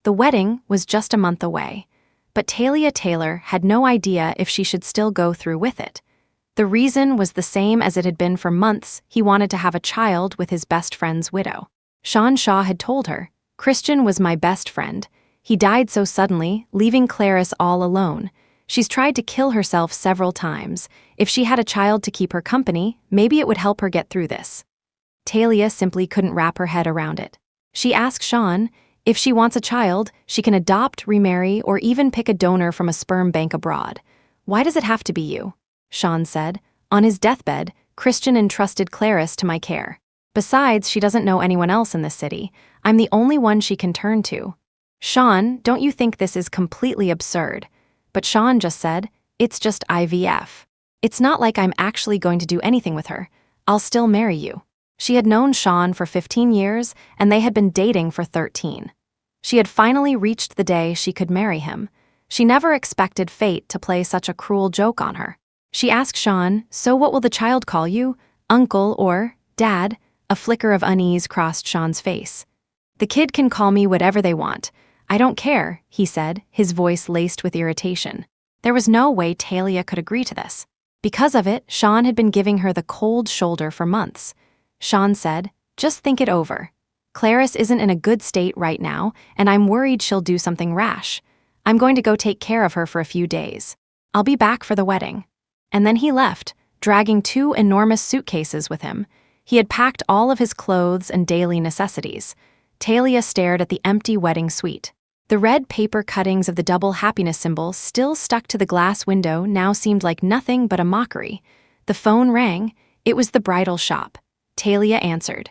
The wedding was just a month away, but Talia Taylor had no idea if she should still go through with it. The reason was the same as it had been for months. He wanted to have a child with his best friend's widow. Sean Shaw had told her, "Christian was my best friend. He died so suddenly, leaving Clarice all alone. She's tried to kill herself several times. If she had a child to keep her company, maybe it would help her get through this." Talia simply couldn't wrap her head around it. She asked Sean, if she wants a child, she can adopt, remarry, or even pick a donor from a sperm bank abroad. "Why does it have to be you?" Sean said. "On his deathbed, Christian entrusted Clarice to my care. Besides, she doesn't know anyone else in this city. I'm the only one she can turn to." "Sean, don't you think this is completely absurd?" But Sean just said, "It's just IVF. It's not like I'm actually going to do anything with her. I'll still marry you." She had known Sean for 15 years, and they had been dating for 13. She had finally reached the day she could marry him. She never expected fate to play such a cruel joke on her. She asked Sean, "So what will the child call you? Uncle or Dad?" A flicker of unease crossed Sean's face. "The kid can call me whatever they want. I don't care," he said, his voice laced with irritation. There was no way Talia could agree to this. Because of it, Sean had been giving her the cold shoulder for months. Sean said, "Just think it over. Clarice isn't in a good state right now, and I'm worried she'll do something rash. I'm going to go take care of her for a few days. I'll be back for the wedding." And then he left, dragging 2 enormous suitcases with him. He had packed all of his clothes and daily necessities. Talia stared at the empty wedding suite. The red paper cuttings of the double happiness symbol still stuck to the glass window now seemed like nothing but a mockery. The phone rang. It was the bridal shop. Talia answered.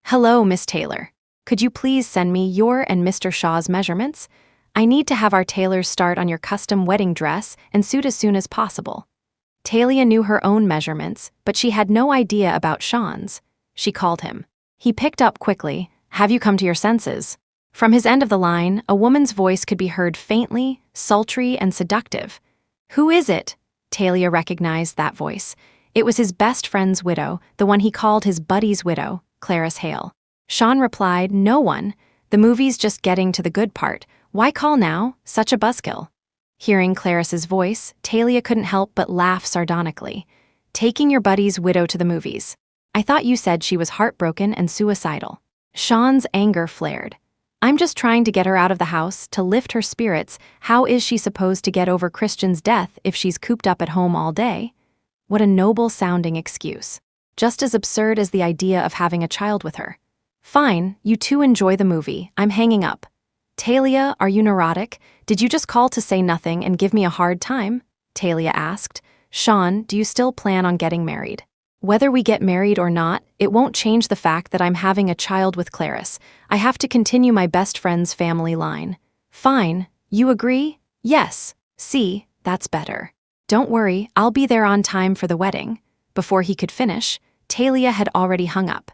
"Hello, Miss Taylor. Could you please send me your and Mr. Shaw's measurements? I need to have our tailors start on your custom wedding dress and suit as soon as possible." Talia knew her own measurements, but she had no idea about Sean's. She called him. He picked up quickly. "Have you come to your senses?" From his end of the line, a woman's voice could be heard faintly, sultry, and seductive. "Who is it?" Talia recognized that voice. It was his best friend's widow, the one he called his buddy's widow, Clarice Hale. Sean replied, "No one. The movie's just getting to the good part. Why call now? Such a buzzkill." Hearing Clarice's voice, Talia couldn't help but laugh sardonically. "Taking your buddy's widow to the movies. I thought you said she was heartbroken and suicidal." Sean's anger flared. "I'm just trying to get her out of the house, to lift her spirits. How is she supposed to get over Christian's death if she's cooped up at home all day?" What a noble-sounding excuse. Just as absurd as the idea of having a child with her. "Fine, you two enjoy the movie. I'm hanging up." "Talia, are you neurotic? Did you just call to say nothing and give me a hard time?" Talia asked. "Sean, do you still plan on getting married?" "Whether we get married or not, it won't change the fact that I'm having a child with Clarice. I have to continue my best friend's family line." "Fine. You agree?" "Yes. See, that's better. Don't worry, I'll be there on time for the wedding." Before he could finish, Talia had already hung up.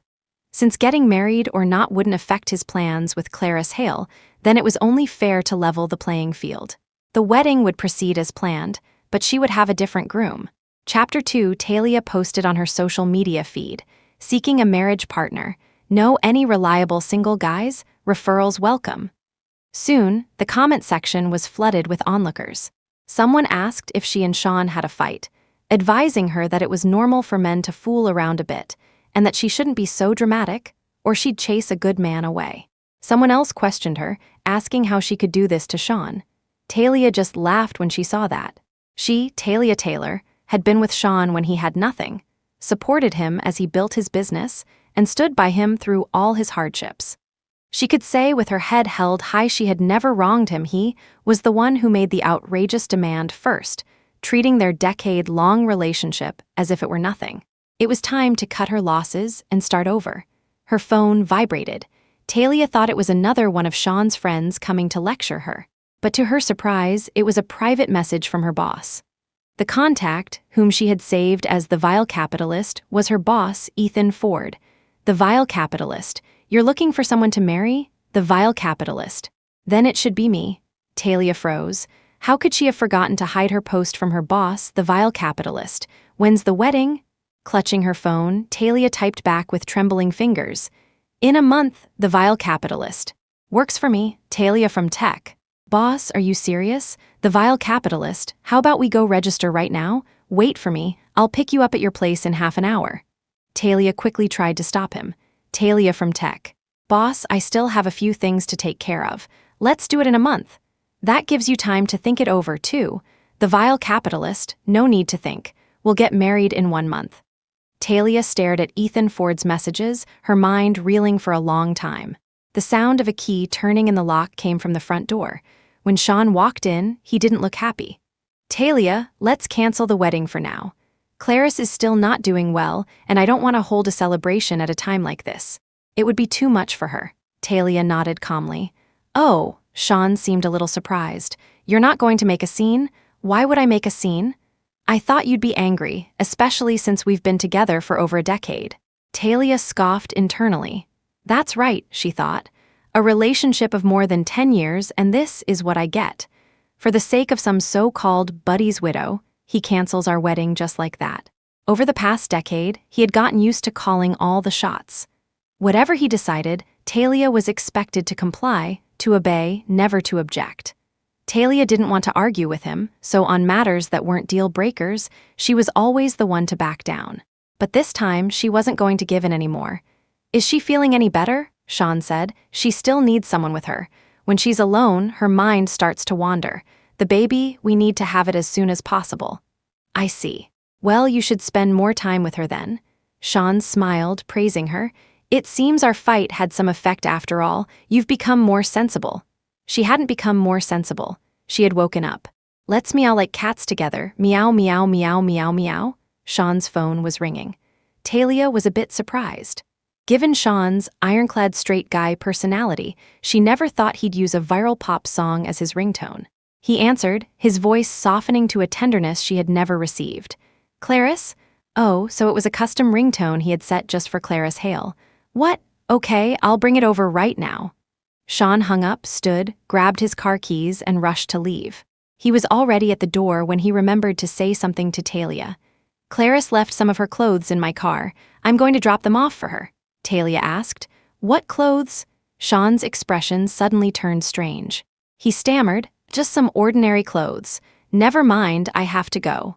Since getting married or not wouldn't affect his plans with Clarice Hale, then it was only fair to level the playing field. The wedding would proceed as planned, but she would have a different groom. Chapter 2, Talia posted on her social media feed, "Seeking a marriage partner. Know any reliable single guys? Referrals welcome." Soon, the comment section was flooded with onlookers. Someone asked if she and Sean had a fight, advising her that it was normal for men to fool around a bit, and that she shouldn't be so dramatic, or she'd chase a good man away. Someone else questioned her, asking how she could do this to Sean. Talia just laughed when she saw that. She, Talia Taylor, had been with Sean when he had nothing, supported him as he built his business, and stood by him through all his hardships. She could say with her head held high she had never wronged him. He was the one who made the outrageous demand first, treating their decade-long relationship as if it were nothing. It was time to cut her losses and start over. Her phone vibrated. Talia thought it was another one of Sean's friends coming to lecture her. But to her surprise, it was a private message from her boss. The contact, whom she had saved as the vile capitalist, was her boss, Ethan Ford. "The vile capitalist. You're looking for someone to marry? The vile capitalist. Then it should be me." Talia froze. How could she have forgotten to hide her post from her boss, the vile capitalist? "When's the wedding?" Clutching her phone, Talia typed back with trembling fingers. "In a month, the vile capitalist." Works for me, Talia from Tech. Boss, are you serious? The vile capitalist, how about we go register right now? Wait for me, I'll pick you up at your place in half an hour. Talia quickly tried to stop him. Talia from Tech. Boss, I still have a few things to take care of. Let's do it in a month. That gives you time to think it over, too. The vile capitalist, no need to think. We'll get married in 1 month. Talia stared at Ethan Ford's messages, her mind reeling for a long time. The sound of a key turning in the lock came from the front door. When Sean walked in, he didn't look happy. Talia, let's cancel the wedding for now. Clarice is still not doing well, and I don't want to hold a celebration at a time like this. It would be too much for her. Talia nodded calmly. Oh, Sean seemed a little surprised. You're not going to make a scene? Why would I make a scene? I thought you'd be angry, especially since we've been together for over a decade. Talia scoffed internally. That's right, she thought. A relationship of more than 10 years, and this is what I get. For the sake of some so-called buddy's widow, he cancels our wedding just like that. Over the past decade, he had gotten used to calling all the shots. Whatever he decided, Talia was expected to comply, to obey, never to object. Talia didn't want to argue with him, so on matters that weren't deal breakers, she was always the one to back down. But this time, she wasn't going to give in anymore. Is she feeling any better? Sean said. She still needs someone with her. When she's alone, her mind starts to wander. The baby, we need to have it as soon as possible. I see. Well, you should spend more time with her then. Sean smiled, praising her. It seems our fight had some effect after all. You've become more sensible. She hadn't become more sensible. She had woken up. Let's meow like cats together. Meow, meow, meow, meow, meow. Sean's phone was ringing. Talia was a bit surprised. Given Sean's ironclad straight guy personality, she never thought he'd use a viral pop song as his ringtone. He answered, his voice softening to a tenderness she had never received. Clarice? Oh, so it was a custom ringtone he had set just for Clarice Hale. What? Okay, I'll bring it over right now. Sean hung up, stood, grabbed his car keys, and rushed to leave. He was already at the door when he remembered to say something to Talia. Clarice left some of her clothes in my car. I'm going to drop them off for her. Talia asked. What clothes? Sean's expression suddenly turned strange. He stammered, just some ordinary clothes. Never mind, I have to go.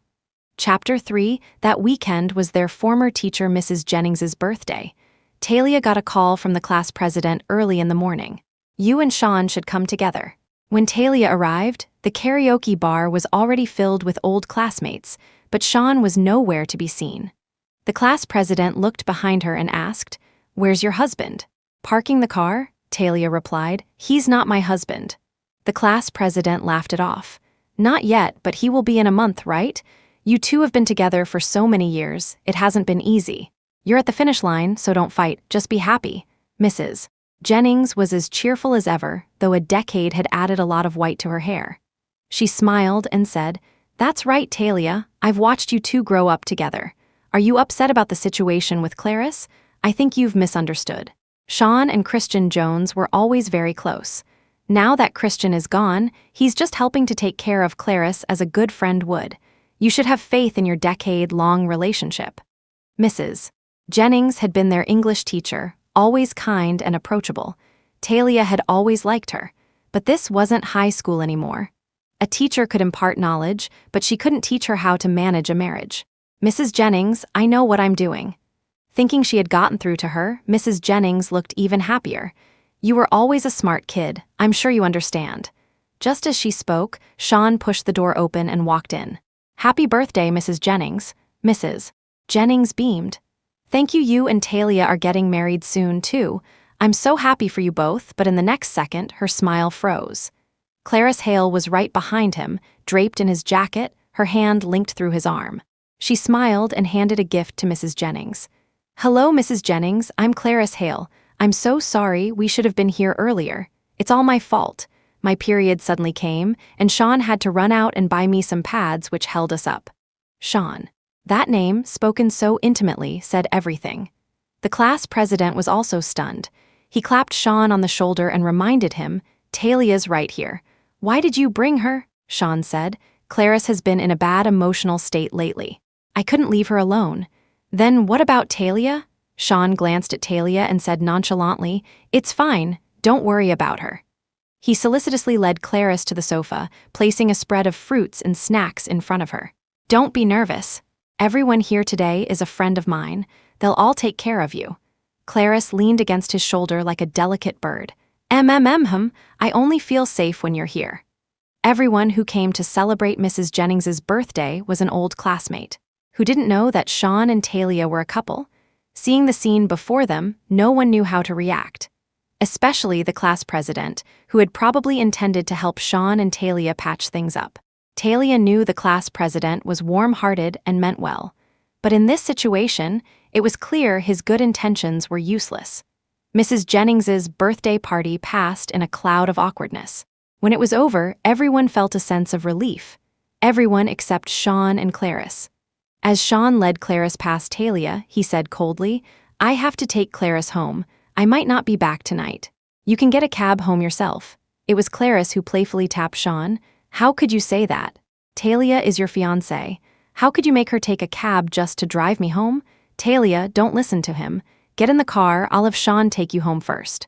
Chapter 3, that weekend was their former teacher Mrs. Jennings's birthday. Talia got a call from the class president early in the morning. You and Sean should come together. When Talia arrived, the karaoke bar was already filled with old classmates, but Sean was nowhere to be seen. The class president looked behind her and asked, Where's your husband? Parking the car? Talia replied, He's not my husband. The class president laughed it off. Not yet, but he will be in a month, right? You two have been together for so many years, it hasn't been easy. You're at the finish line, so don't fight, just be happy. Mrs. Jennings was as cheerful as ever, though a decade had added a lot of white to her hair. She smiled and said, That's right, Talia, I've watched you two grow up together. Are you upset about the situation with Clarice? I think you've misunderstood. Sean and Christian Jones were always very close. Now that Christian is gone, he's just helping to take care of Clarice as a good friend would. You should have faith in your decade-long relationship. Mrs. Jennings had been their English teacher, always kind and approachable. Talia had always liked her, but this wasn't high school anymore. A teacher could impart knowledge, but she couldn't teach her how to manage a marriage. Mrs. Jennings, I know what I'm doing. Thinking she had gotten through to her, Mrs. Jennings looked even happier. You were always a smart kid, I'm sure you understand. Just as she spoke, Sean pushed the door open and walked in. Happy birthday, Mrs. Jennings. Mrs. Jennings beamed. Thank you. You and Talia are getting married soon, too. I'm so happy for you both, but in the next second, her smile froze. Clarice Hale was right behind him, draped in his jacket, her hand linked through his arm. She smiled and handed a gift to Mrs. Jennings. Hello, Mrs. Jennings, I'm Clarice Hale. I'm so sorry, we should have been here earlier. It's all my fault. My period suddenly came, and Sean had to run out and buy me some pads which held us up. Sean. That name, spoken so intimately, said everything. The class president was also stunned. He clapped Sean on the shoulder and reminded him, Talia's right here. Why did you bring her? Sean said. Clarice has been in a bad emotional state lately. I couldn't leave her alone. Then what about Talia? Sean glanced at Talia and said nonchalantly, It's fine, Don't worry about her. He solicitously led Clarice to the sofa, placing a spread of fruits and snacks in front of her. Don't be nervous. Everyone here today is a friend of mine. They'll all take care of you. Clarice leaned against his shoulder like a delicate bird. I only feel safe when you're here. Everyone who came to celebrate Mrs. Jennings's birthday was an old classmate. Who didn't know that Sean and Talia were a couple? Seeing the scene before them, no one knew how to react. Especially the class president, who had probably intended to help Sean and Talia patch things up. Talia knew the class president was warm-hearted and meant well. But in this situation, it was clear his good intentions were useless. Mrs. Jennings's birthday party passed in a cloud of awkwardness. When it was over, everyone felt a sense of relief. Everyone except Sean and Clarice. As Sean led Clarice past Talia, he said coldly, "I have to take Clarice home. I might not be back tonight. You can get a cab home yourself." It was Clarice who playfully tapped Sean. "How could you say that? Talia is your fiancée. How could you make her take a cab just to drive me home? Talia, don't listen to him. Get in the car, I'll have Sean take you home first."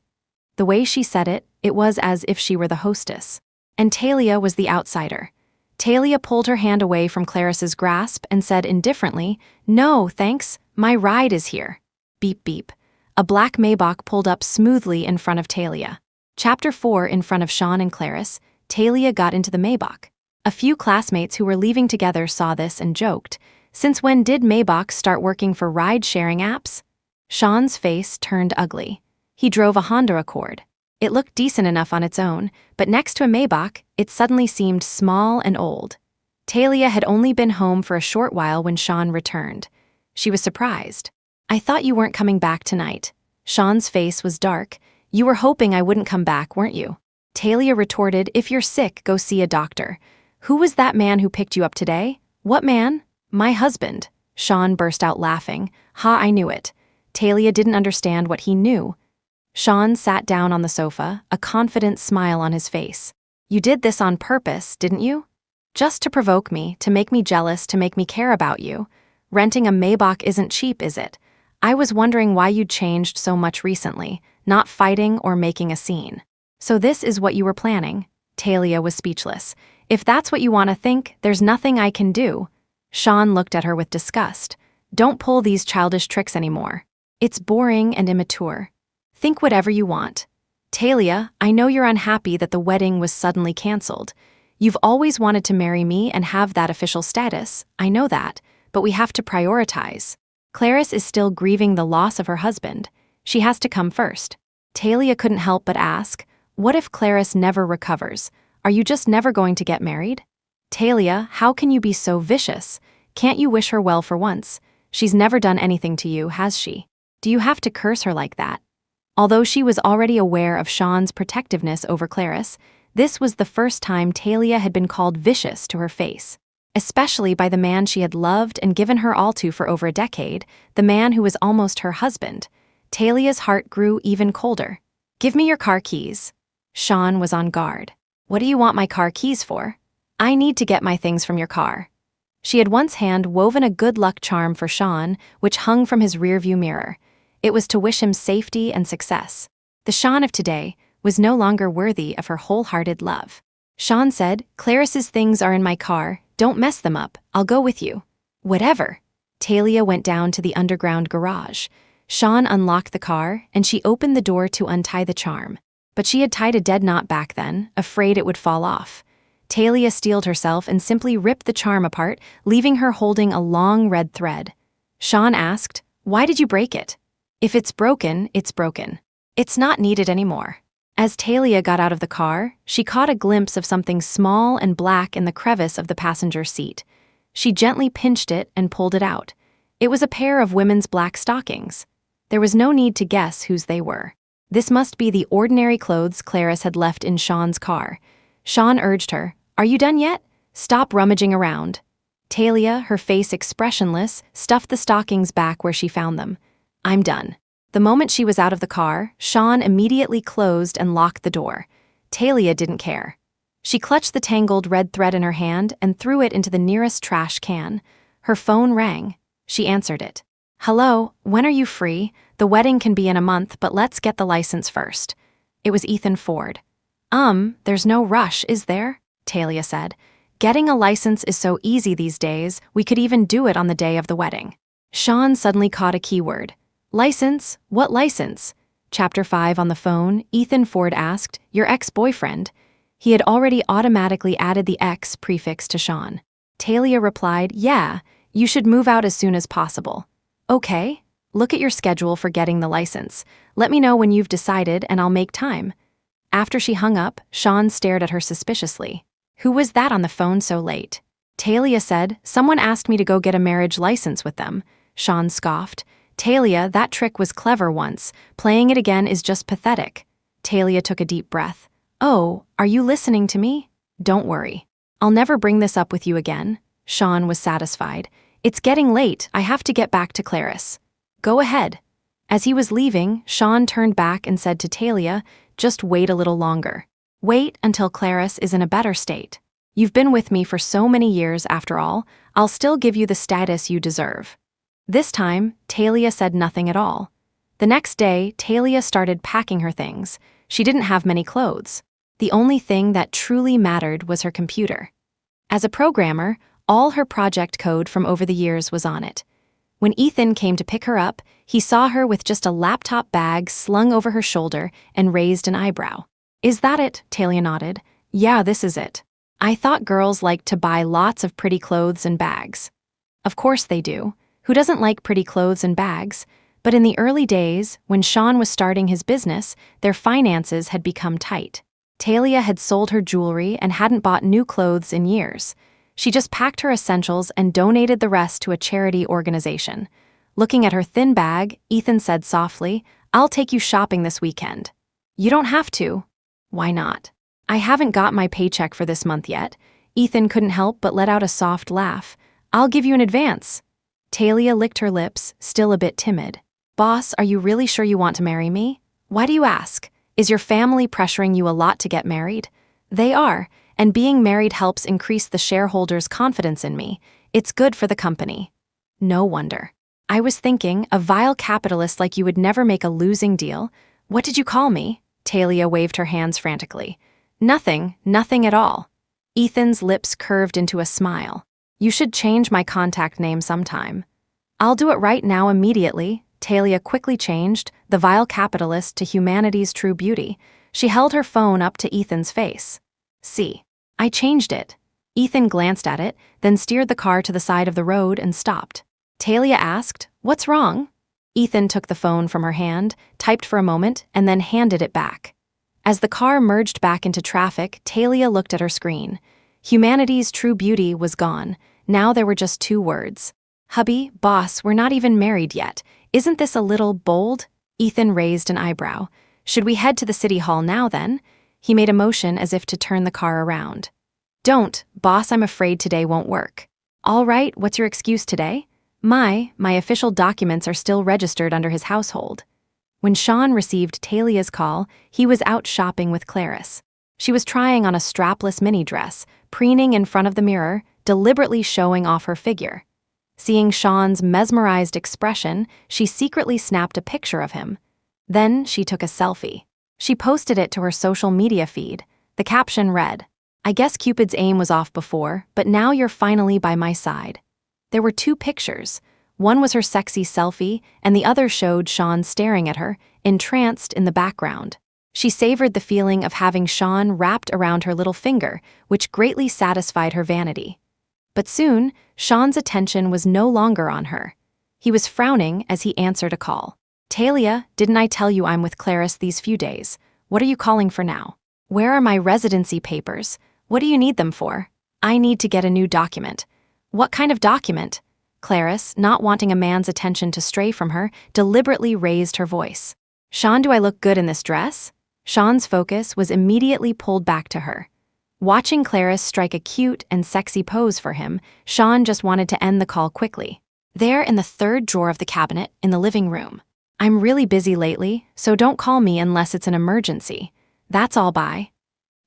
The way she said it, it was as if she were the hostess. And Talia was the outsider. Talia pulled her hand away from Clarice's grasp and said indifferently, "No, thanks, my ride is here." Beep beep. A black Maybach pulled up smoothly in front of Talia. Chapter 4. In front of Sean and Clarice, Talia got into the Maybach. A few classmates who were leaving together saw this and joked, "Since when did Maybachs start working for ride-sharing apps?" Sean's face turned ugly. He drove a Honda Accord. It looked decent enough on its own, but next to a Maybach, it suddenly seemed small and old. Talia had only been home for a short while when Sean returned. She was surprised. "I thought you weren't coming back tonight." Sean's face was dark. "You were hoping I wouldn't come back, weren't you?" Talia retorted, "If you're sick, go see a doctor." "Who was that man who picked you up today?" "What man?" "My husband." Sean burst out laughing. "Ha, I knew it." Talia didn't understand what he knew. Sean sat down on the sofa, a confident smile on his face. "You did this on purpose, didn't you? Just to provoke me, to make me jealous, to make me care about you. Renting a Maybach isn't cheap, is it? I was wondering why you'd changed so much recently, not fighting or making a scene. So this is what you were planning?" Talia was speechless. "If that's what you want to think, there's nothing I can do." Sean looked at her with disgust. "Don't pull these childish tricks anymore. It's boring and immature. Think whatever you want. Talia, I know you're unhappy that the wedding was suddenly canceled. You've always wanted to marry me and have that official status, I know that, but we have to prioritize. Clarice is still grieving the loss of her husband. She has to come first." Talia couldn't help but ask, "What if Clarice never recovers? Are you just never going to get married?" "Talia, how can you be so vicious? Can't you wish her well for once? She's never done anything to you, has she? Do you have to curse her like that?" Although she was already aware of Sean's protectiveness over Clarice, this was the first time Talia had been called vicious to her face. Especially by the man she had loved and given her all to for over a decade, the man who was almost her husband. Talia's heart grew even colder. "Give me your car keys." Sean was on guard. "What do you want my car keys for?" "I need to get my things from your car." She had once hand-woven a good luck charm for Sean, which hung from his rearview mirror. It was to wish him safety and success. The Sean of today was no longer worthy of her wholehearted love. Sean said, "Clarice's things are in my car. Don't mess them up. I'll go with you." "Whatever." Talia went down to the underground garage. Sean unlocked the car, and she opened the door to untie the charm. But she had tied a dead knot back then, afraid it would fall off. Talia steeled herself and simply ripped the charm apart, leaving her holding a long red thread. Sean asked, "Why did you break it?" "If it's broken, it's broken. It's not needed anymore." As Talia got out of the car, she caught a glimpse of something small and black in the crevice of the passenger seat. She gently pinched it and pulled it out. It was a pair of women's black stockings. There was no need to guess whose they were. This must be the ordinary clothes Clarice had left in Sean's car. Sean urged her, "Are you done yet? Stop rummaging around." Talia, her face expressionless, stuffed the stockings back where she found them. "I'm done." The moment she was out of the car, Sean immediately closed and locked the door. Talia didn't care. She clutched the tangled red thread in her hand and threw it into the nearest trash can. Her phone rang. She answered it. "Hello, when are you free? The wedding can be in a month, but let's get the license first." It was Ethan Ford. There's no rush, is there? Talia said. Getting a license is so easy these days, we could even do it on the day of the wedding. Sean suddenly caught a keyword. License? What license? Chapter 5 on the phone, Ethan Ford asked, your ex-boyfriend. He had already automatically added the ex prefix to Sean. Talia replied, yeah, you should move out as soon as possible. Okay, look at your schedule for getting the license. Let me know when you've decided and I'll make time. After she hung up, Sean stared at her suspiciously. Who was that on the phone so late? Talia said, someone asked me to go get a marriage license with them. Sean scoffed. Talia, that trick was clever once. Playing it again is just pathetic. Talia took a deep breath. Oh, are you listening to me? Don't worry. I'll never bring this up with you again. Sean was satisfied. It's getting late. I have to get back to Clarice. Go ahead. As he was leaving, Sean turned back and said to Talia, just wait a little longer. Wait until Clarice is in a better state. You've been with me for so many years after all, I'll still give you the status you deserve. This time, Talia said nothing at all. The next day, Talia started packing her things. She didn't have many clothes. The only thing that truly mattered was her computer. As a programmer, all her project code from over the years was on it. When Ethan came to pick her up, he saw her with just a laptop bag slung over her shoulder and raised an eyebrow. Is that it? Talia nodded. Yeah, this is it. I thought girls liked to buy lots of pretty clothes and bags. Of course they do. Who doesn't like pretty clothes and bags? But in the early days, when Sean was starting his business, their finances had become tight. Talia had sold her jewelry and hadn't bought new clothes in years. She just packed her essentials and donated the rest to a charity organization. Looking at her thin bag, Ethan said softly, I'll take you shopping this weekend. You don't have to. Why not? I haven't got my paycheck for this month yet. Ethan couldn't help but let out a soft laugh. I'll give you an advance. Talia licked her lips, still a bit timid. Boss, are you really sure you want to marry me? Why do you ask? Is your family pressuring you a lot to get married? They are, and being married helps increase the shareholders' confidence in me. It's good for the company. No wonder. I was thinking, a vile capitalist like you would never make a losing deal. What did you call me? Talia waved her hands frantically. Nothing at all. Ethan's lips curved into a smile. You should change my contact name sometime. I'll do it right now immediately. Talia quickly changed the vile capitalist to humanity's true beauty. She held her phone up to Ethan's face. See, I changed it. Ethan glanced at it, then steered the car to the side of the road and stopped. Talia asked, what's wrong? Ethan took the phone from her hand, typed for a moment, and then handed it back. As the car merged back into traffic, Talia looked at her screen. Humanity's true beauty was gone. Now there were just 2 words. Hubby, boss, we're not even married yet. Isn't this a little bold? Ethan raised an eyebrow. Should we head to the city hall now then? He made a motion as if to turn the car around. Don't, boss, I'm afraid today won't work. All right, what's your excuse today? My official documents are still registered under his household. When Sean received Talia's call, he was out shopping with Clarice. She was trying on a strapless mini dress, preening in front of the mirror, deliberately showing off her figure. Seeing Sean's mesmerized expression, she secretly snapped a picture of him. Then she took a selfie. She posted it to her social media feed. The caption read, I guess Cupid's aim was off before, but now you're finally by my side. There were 2 pictures. One was her sexy selfie, and the other showed Sean staring at her, entranced in the background. She savored the feeling of having Sean wrapped around her little finger, which greatly satisfied her vanity. But soon, Sean's attention was no longer on her. He was frowning as he answered a call. Talia, didn't I tell you I'm with Clarice these few days? What are you calling for now? Where are my residency papers? What do you need them for? I need to get a new document. What kind of document? Clarice, not wanting a man's attention to stray from her, deliberately raised her voice. Sean, do I look good in this dress? Sean's focus was immediately pulled back to her. Watching Clarice strike a cute and sexy pose for him, Sean just wanted to end the call quickly. There in the 3rd drawer of the cabinet, in the living room. I'm really busy lately, so don't call me unless it's an emergency. That's all, bye.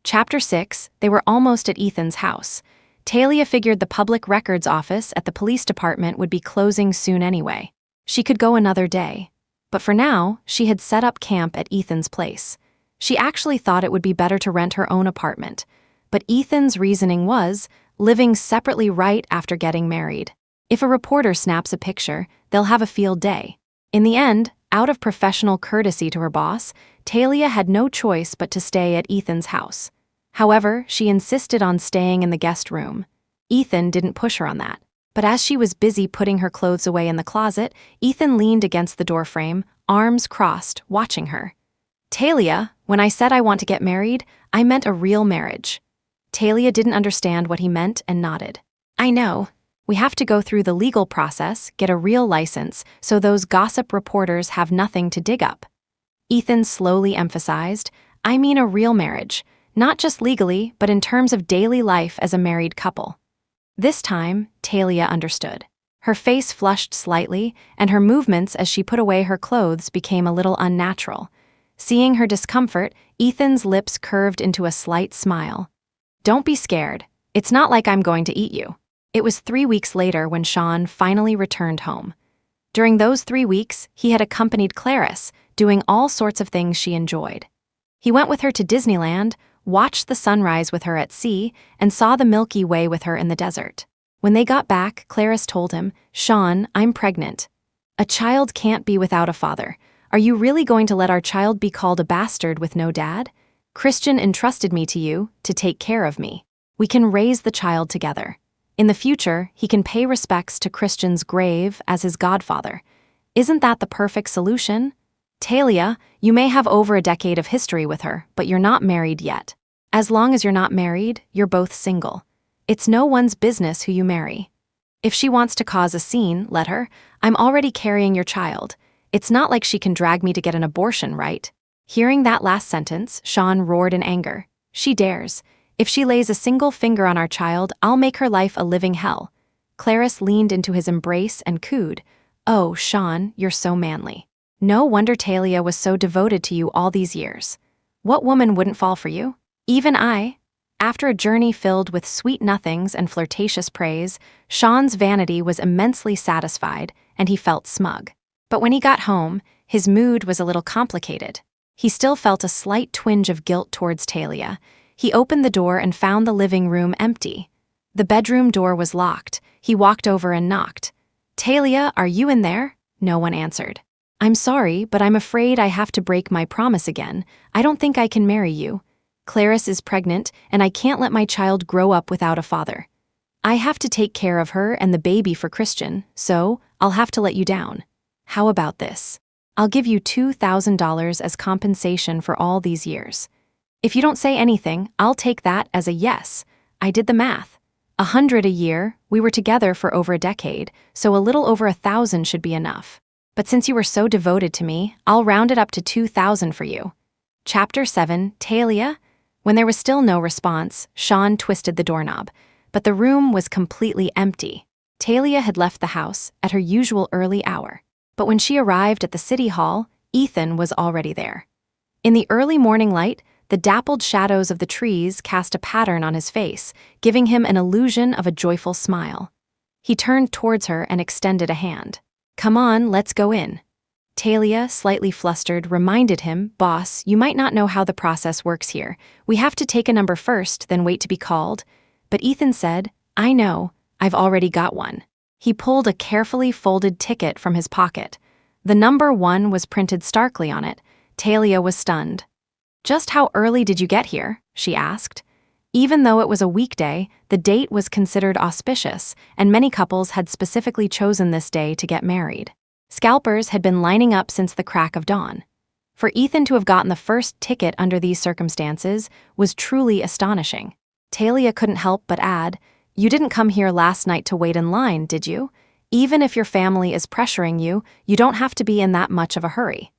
Chapter 6, they were almost at Ethan's house. Talia figured the public records office at the police department would be closing soon anyway. She could go another day. But for now, she had set up camp at Ethan's place. She actually thought it would be better to rent her own apartment. But Ethan's reasoning was, living separately right after getting married. If a reporter snaps a picture, they'll have a field day. In the end, out of professional courtesy to her boss, Talia had no choice but to stay at Ethan's house. However, she insisted on staying in the guest room. Ethan didn't push her on that. But as she was busy putting her clothes away in the closet, Ethan leaned against the doorframe, arms crossed, watching her. "Talia, when I said I want to get married, I meant a real marriage." Talia didn't understand what he meant and nodded. "I know. We have to go through the legal process, get a real license, so those gossip reporters have nothing to dig up." Ethan slowly emphasized, "I mean a real marriage, not just legally, but in terms of daily life as a married couple." This time, Talia understood. Her face flushed slightly, and her movements as she put away her clothes became a little unnatural. Seeing her discomfort, Ethan's lips curved into a slight smile. "Don't be scared. It's not like I'm going to eat you." It was 3 weeks later when Sean finally returned home. During those 3 weeks, he had accompanied Clarice, doing all sorts of things she enjoyed. He went with her to Disneyland, watched the sunrise with her at sea, and saw the Milky Way with her in the desert. When they got back, Clarice told him, "Sean, I'm pregnant. A child can't be without a father. Are you really going to let our child be called a bastard with no dad? Christian entrusted me to you to take care of me. We can raise the child together. In the future, he can pay respects to Christian's grave as his godfather. Isn't that the perfect solution? Talia, you may have over a decade of history with her, but you're not married yet. As long as you're not married, you're both single. It's no one's business who you marry. If she wants to cause a scene, let her. I'm already carrying your child. It's not like she can drag me to get an abortion, right?" Hearing that last sentence, Sean roared in anger. "She dares. If she lays a single finger on our child, I'll make her life a living hell." Clarice leaned into his embrace and cooed, "Oh, Sean, you're so manly. No wonder Talia was so devoted to you all these years. What woman wouldn't fall for you? Even I." After a journey filled with sweet nothings and flirtatious praise, Sean's vanity was immensely satisfied, and he felt smug. But when he got home, his mood was a little complicated. He still felt a slight twinge of guilt towards Talia. He opened the door and found the living room empty. The bedroom door was locked. He walked over and knocked. "Talia, are you in there?" No one answered. "I'm sorry, but I'm afraid I have to break my promise again. I don't think I can marry you. Clarice is pregnant, and I can't let my child grow up without a father. I have to take care of her and the baby for Christian, so I'll have to let you down. How about this? I'll give you $2,000 as compensation for all these years. If you don't say anything, I'll take that as a yes. I did the math. 100 a year, we were together for over a decade, so a little over 1,000 should be enough. But since you were so devoted to me, I'll round it up to 2,000 for you." Chapter 7, Talia? When there was still no response, Sean twisted the doorknob, but the room was completely empty. Talia had left the house at her usual early hour, but when she arrived at the city hall, Ethan was already there. In the early morning light, the dappled shadows of the trees cast a pattern on his face, giving him an illusion of a joyful smile. He turned towards her and extended a hand. "Come on, let's go in." Talia, slightly flustered, reminded him, "Boss, you might not know how the process works here. We have to take a number first, then wait to be called." But Ethan said, "I know, I've already got one." He pulled a carefully folded ticket from his pocket. The number 1 was printed starkly on it. Talia was stunned. "Just how early did you get here?" she asked. Even though it was a weekday, the date was considered auspicious, and many couples had specifically chosen this day to get married. Scalpers had been lining up since the crack of dawn. For Ethan to have gotten the first ticket under these circumstances was truly astonishing. Talia couldn't help but add, "You didn't come here last night to wait in line, did you? Even if your family is pressuring you, you don't have to be in that much of a hurry."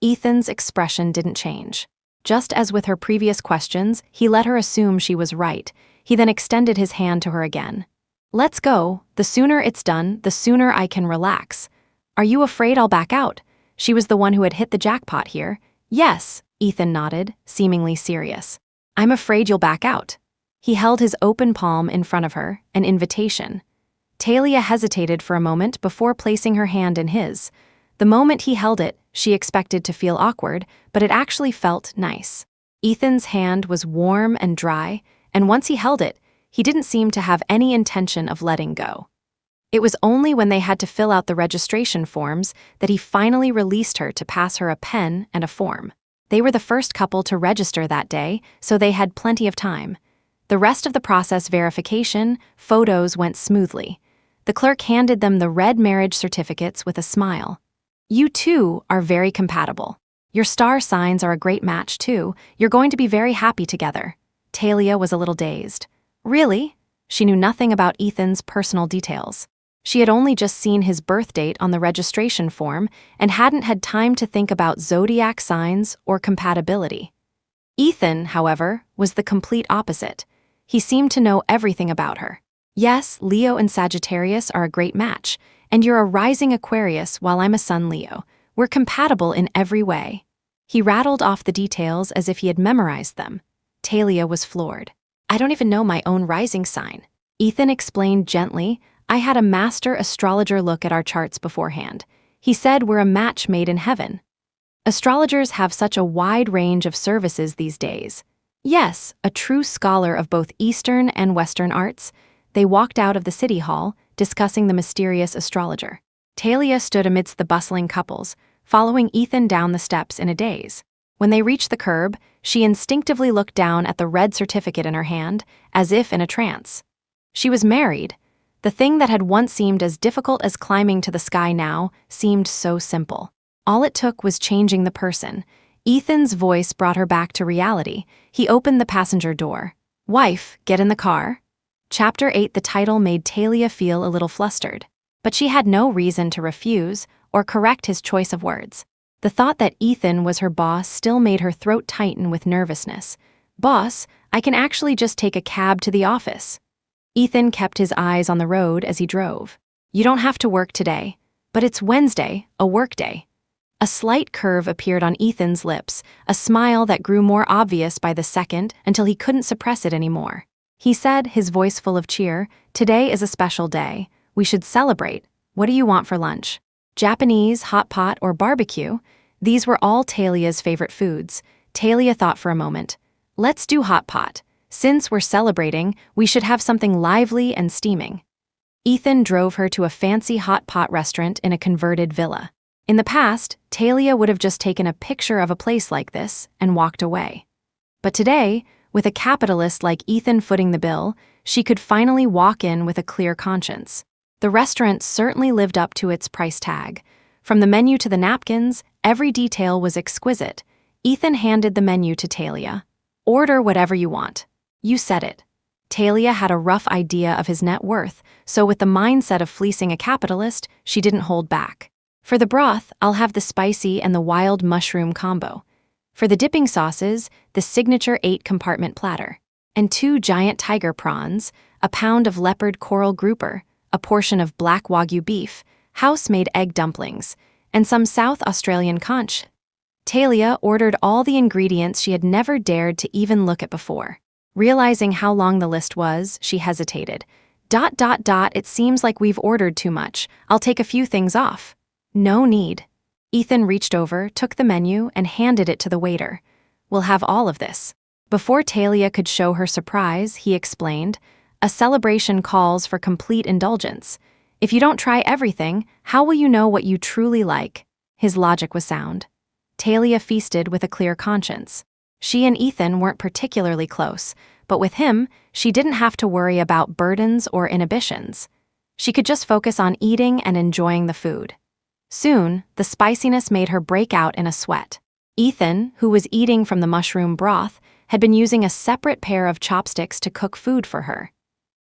Ethan's expression didn't change. Just as with her previous questions, he let her assume she was right. He then extended his hand to her again. "Let's go. The sooner it's done, the sooner I can relax. Are you afraid I'll back out?" She was the one who had hit the jackpot here. "Yes," Ethan nodded, seemingly serious. "I'm afraid you'll back out." He held his open palm in front of her, an invitation. Talia hesitated for a moment before placing her hand in his. The moment he held it, she expected to feel awkward, but it actually felt nice. Ethan's hand was warm and dry, and once he held it, he didn't seem to have any intention of letting go. It was only when they had to fill out the registration forms that he finally released her to pass her a pen and a form. They were the first couple to register that day, so they had plenty of time. The rest of the process verification, photos went smoothly. The clerk handed them the red marriage certificates with a smile. You two are very compatible. Your star signs are a great match too. You're going to be very happy together. Talia was a little dazed. Really? She knew nothing about Ethan's personal details. She had only just seen his birth date on the registration form and hadn't had time to think about zodiac signs or compatibility. Ethan, however, was the complete opposite. He seemed to know everything about her. Yes, Leo and Sagittarius are a great match, and you're a rising Aquarius while I'm a Sun Leo. We're compatible in every way. He rattled off the details as if he had memorized them. Talia was floored. I don't even know my own rising sign. Ethan explained gently, I had a master astrologer look at our charts beforehand. He said we're a match made in heaven. Astrologers have such a wide range of services these days. Yes, a true scholar of both Eastern and Western arts. They walked out of the city hall, discussing the mysterious astrologer. Talia stood amidst the bustling couples, following Ethan down the steps in a daze. When they reached the curb, she instinctively looked down at the red certificate in her hand, as if in a trance. She was married. The thing that had once seemed as difficult as climbing to the sky now seemed so simple. All it took was changing the person. Ethan's voice brought her back to reality. He opened the passenger door. Wife, get in the car. Chapter 8. The title made Talia feel a little flustered, but she had no reason to refuse or correct his choice of words. The thought that Ethan was her boss still made her throat tighten with nervousness. Boss, I can actually just take a cab to the office. Ethan kept his eyes on the road as he drove. You don't have to work today, but it's Wednesday, a work day. A slight curve appeared on Ethan's lips, a smile that grew more obvious by the second until he couldn't suppress it anymore. He said, his voice full of cheer, today is a special day. We should celebrate. What do you want for lunch? Japanese, hot pot, or barbecue? These were all Talia's favorite foods. Talia thought for a moment. Let's do hot pot. Since we're celebrating, we should have something lively and steaming. Ethan drove her to a fancy hot pot restaurant in a converted villa. In the past, Talia would have just taken a picture of a place like this and walked away. But today, with a capitalist like Ethan footing the bill, she could finally walk in with a clear conscience. The restaurant certainly lived up to its price tag. From the menu to the napkins, every detail was exquisite. Ethan handed the menu to Talia. Order whatever you want. You said it. Talia had a rough idea of his net worth, so with the mindset of fleecing a capitalist, she didn't hold back. For the broth, I'll have the spicy and the wild mushroom combo. For the dipping sauces, the signature 8-compartment platter. And 2 giant tiger prawns, a pound of leopard coral grouper, a portion of black Wagyu beef, house-made egg dumplings, and some South Australian conch. Talia ordered all the ingredients she had never dared to even look at before. Realizing how long the list was, she hesitated. It seems like we've ordered too much. I'll take a few things off. No need. Ethan reached over, took the menu, and handed it to the waiter. We'll have all of this. Before Talia could show her surprise, he explained, a celebration calls for complete indulgence. If you don't try everything, how will you know what you truly like? His logic was sound. Talia feasted with a clear conscience. She and Ethan weren't particularly close, but with him, she didn't have to worry about burdens or inhibitions. She could just focus on eating and enjoying the food. Soon, the spiciness made her break out in a sweat. Ethan, who was eating from the mushroom broth, had been using a separate pair of chopsticks to cook food for her.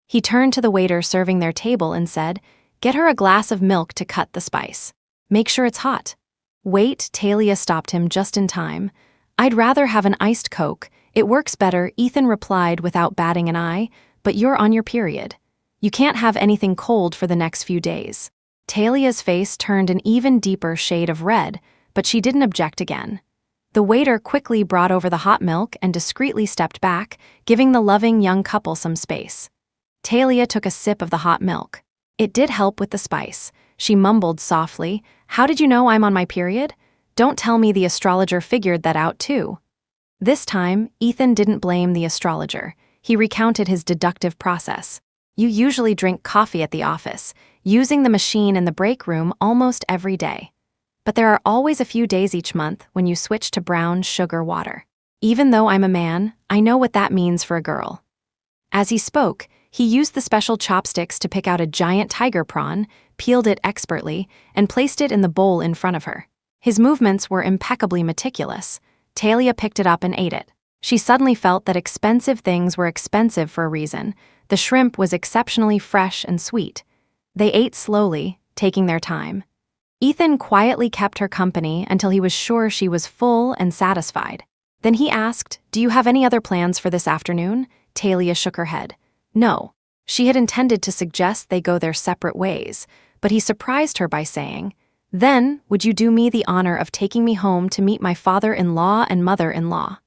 He turned to the waiter serving their table and said, "Get her a glass of milk to cut the spice. Make sure it's hot." Wait, Talia stopped him just in time. "I'd rather have an iced Coke. It works better," Ethan replied without batting an eye, "but you're on your period. You can't have anything cold for the next few days." Talia's face turned an even deeper shade of red, but she didn't object again. The waiter quickly brought over the hot milk and discreetly stepped back, giving the loving young couple some space. Talia took a sip of the hot milk. It did help with the spice. She mumbled softly, "How did you know I'm on my period? Don't tell me the astrologer figured that out too." This time, Ethan didn't blame the astrologer. He recounted his deductive process. "You usually drink coffee at the office, using the machine in the break room almost every day. But there are always a few days each month when you switch to brown sugar water. Even though I'm a man, I know what that means for a girl." As he spoke, he used the special chopsticks to pick out a giant tiger prawn, peeled it expertly, and placed it in the bowl in front of her. His movements were impeccably meticulous. Talia picked it up and ate it. She suddenly felt that expensive things were expensive for a reason. The shrimp was exceptionally fresh and sweet. They ate slowly, taking their time. Ethan quietly kept her company until he was sure she was full and satisfied. Then he asked, "Do you have any other plans for this afternoon?" Talia shook her head. No. She had intended to suggest they go their separate ways, but he surprised her by saying, "Then, would you do me the honor of taking me home to meet my father-in-law and mother-in-law?"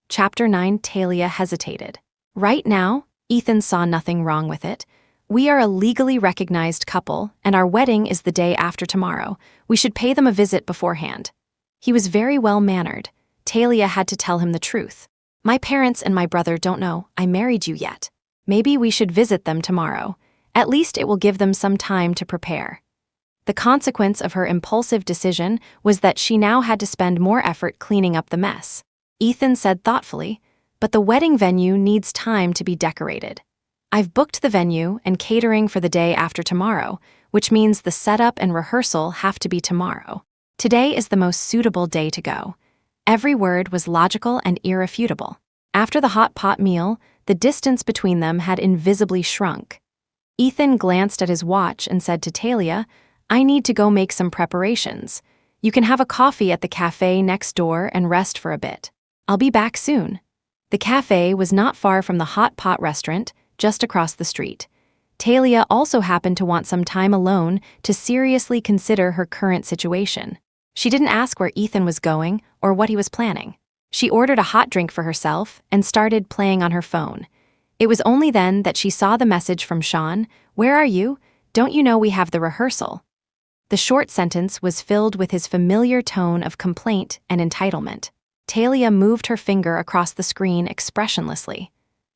Chapter 9. Talia hesitated. Right now, Ethan saw nothing wrong with it. "We are a legally recognized couple, and our wedding is the day after tomorrow. We should pay them a visit beforehand." He was very well-mannered. Talia had to tell him the truth. "My parents and my brother don't know I married you yet. Maybe we should visit them tomorrow. At least it will give them some time to prepare." The consequence of her impulsive decision was that she now had to spend more effort cleaning up the mess. Ethan said thoughtfully, "But the wedding venue needs time to be decorated. I've booked the venue and catering for the day after tomorrow, which means the setup and rehearsal have to be tomorrow. Today is the most suitable day to go." Every word was logical and irrefutable. After the hot pot meal, the distance between them had invisibly shrunk. Ethan glanced at his watch and said to Talia, "I need to go make some preparations. You can have a coffee at the cafe next door and rest for a bit. I'll be back soon." The cafe was not far from the hot pot restaurant, just across the street. Talia also happened to want some time alone to seriously consider her current situation. She didn't ask where Ethan was going or what he was planning. She ordered a hot drink for herself and started playing on her phone. It was only then that she saw the message from Sean, "Where are you? Don't you know we have the rehearsal?" The short sentence was filled with his familiar tone of complaint and entitlement. Talia moved her finger across the screen expressionlessly.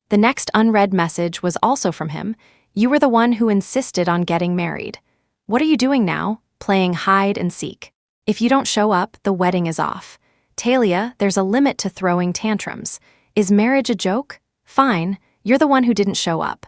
The next unread message was also from him. "You were the one who insisted on getting married. What are you doing now? Playing hide and seek. If you don't show up, the wedding is off. Talia, there's a limit to throwing tantrums. Is marriage a joke? Fine, you're the one who didn't show up.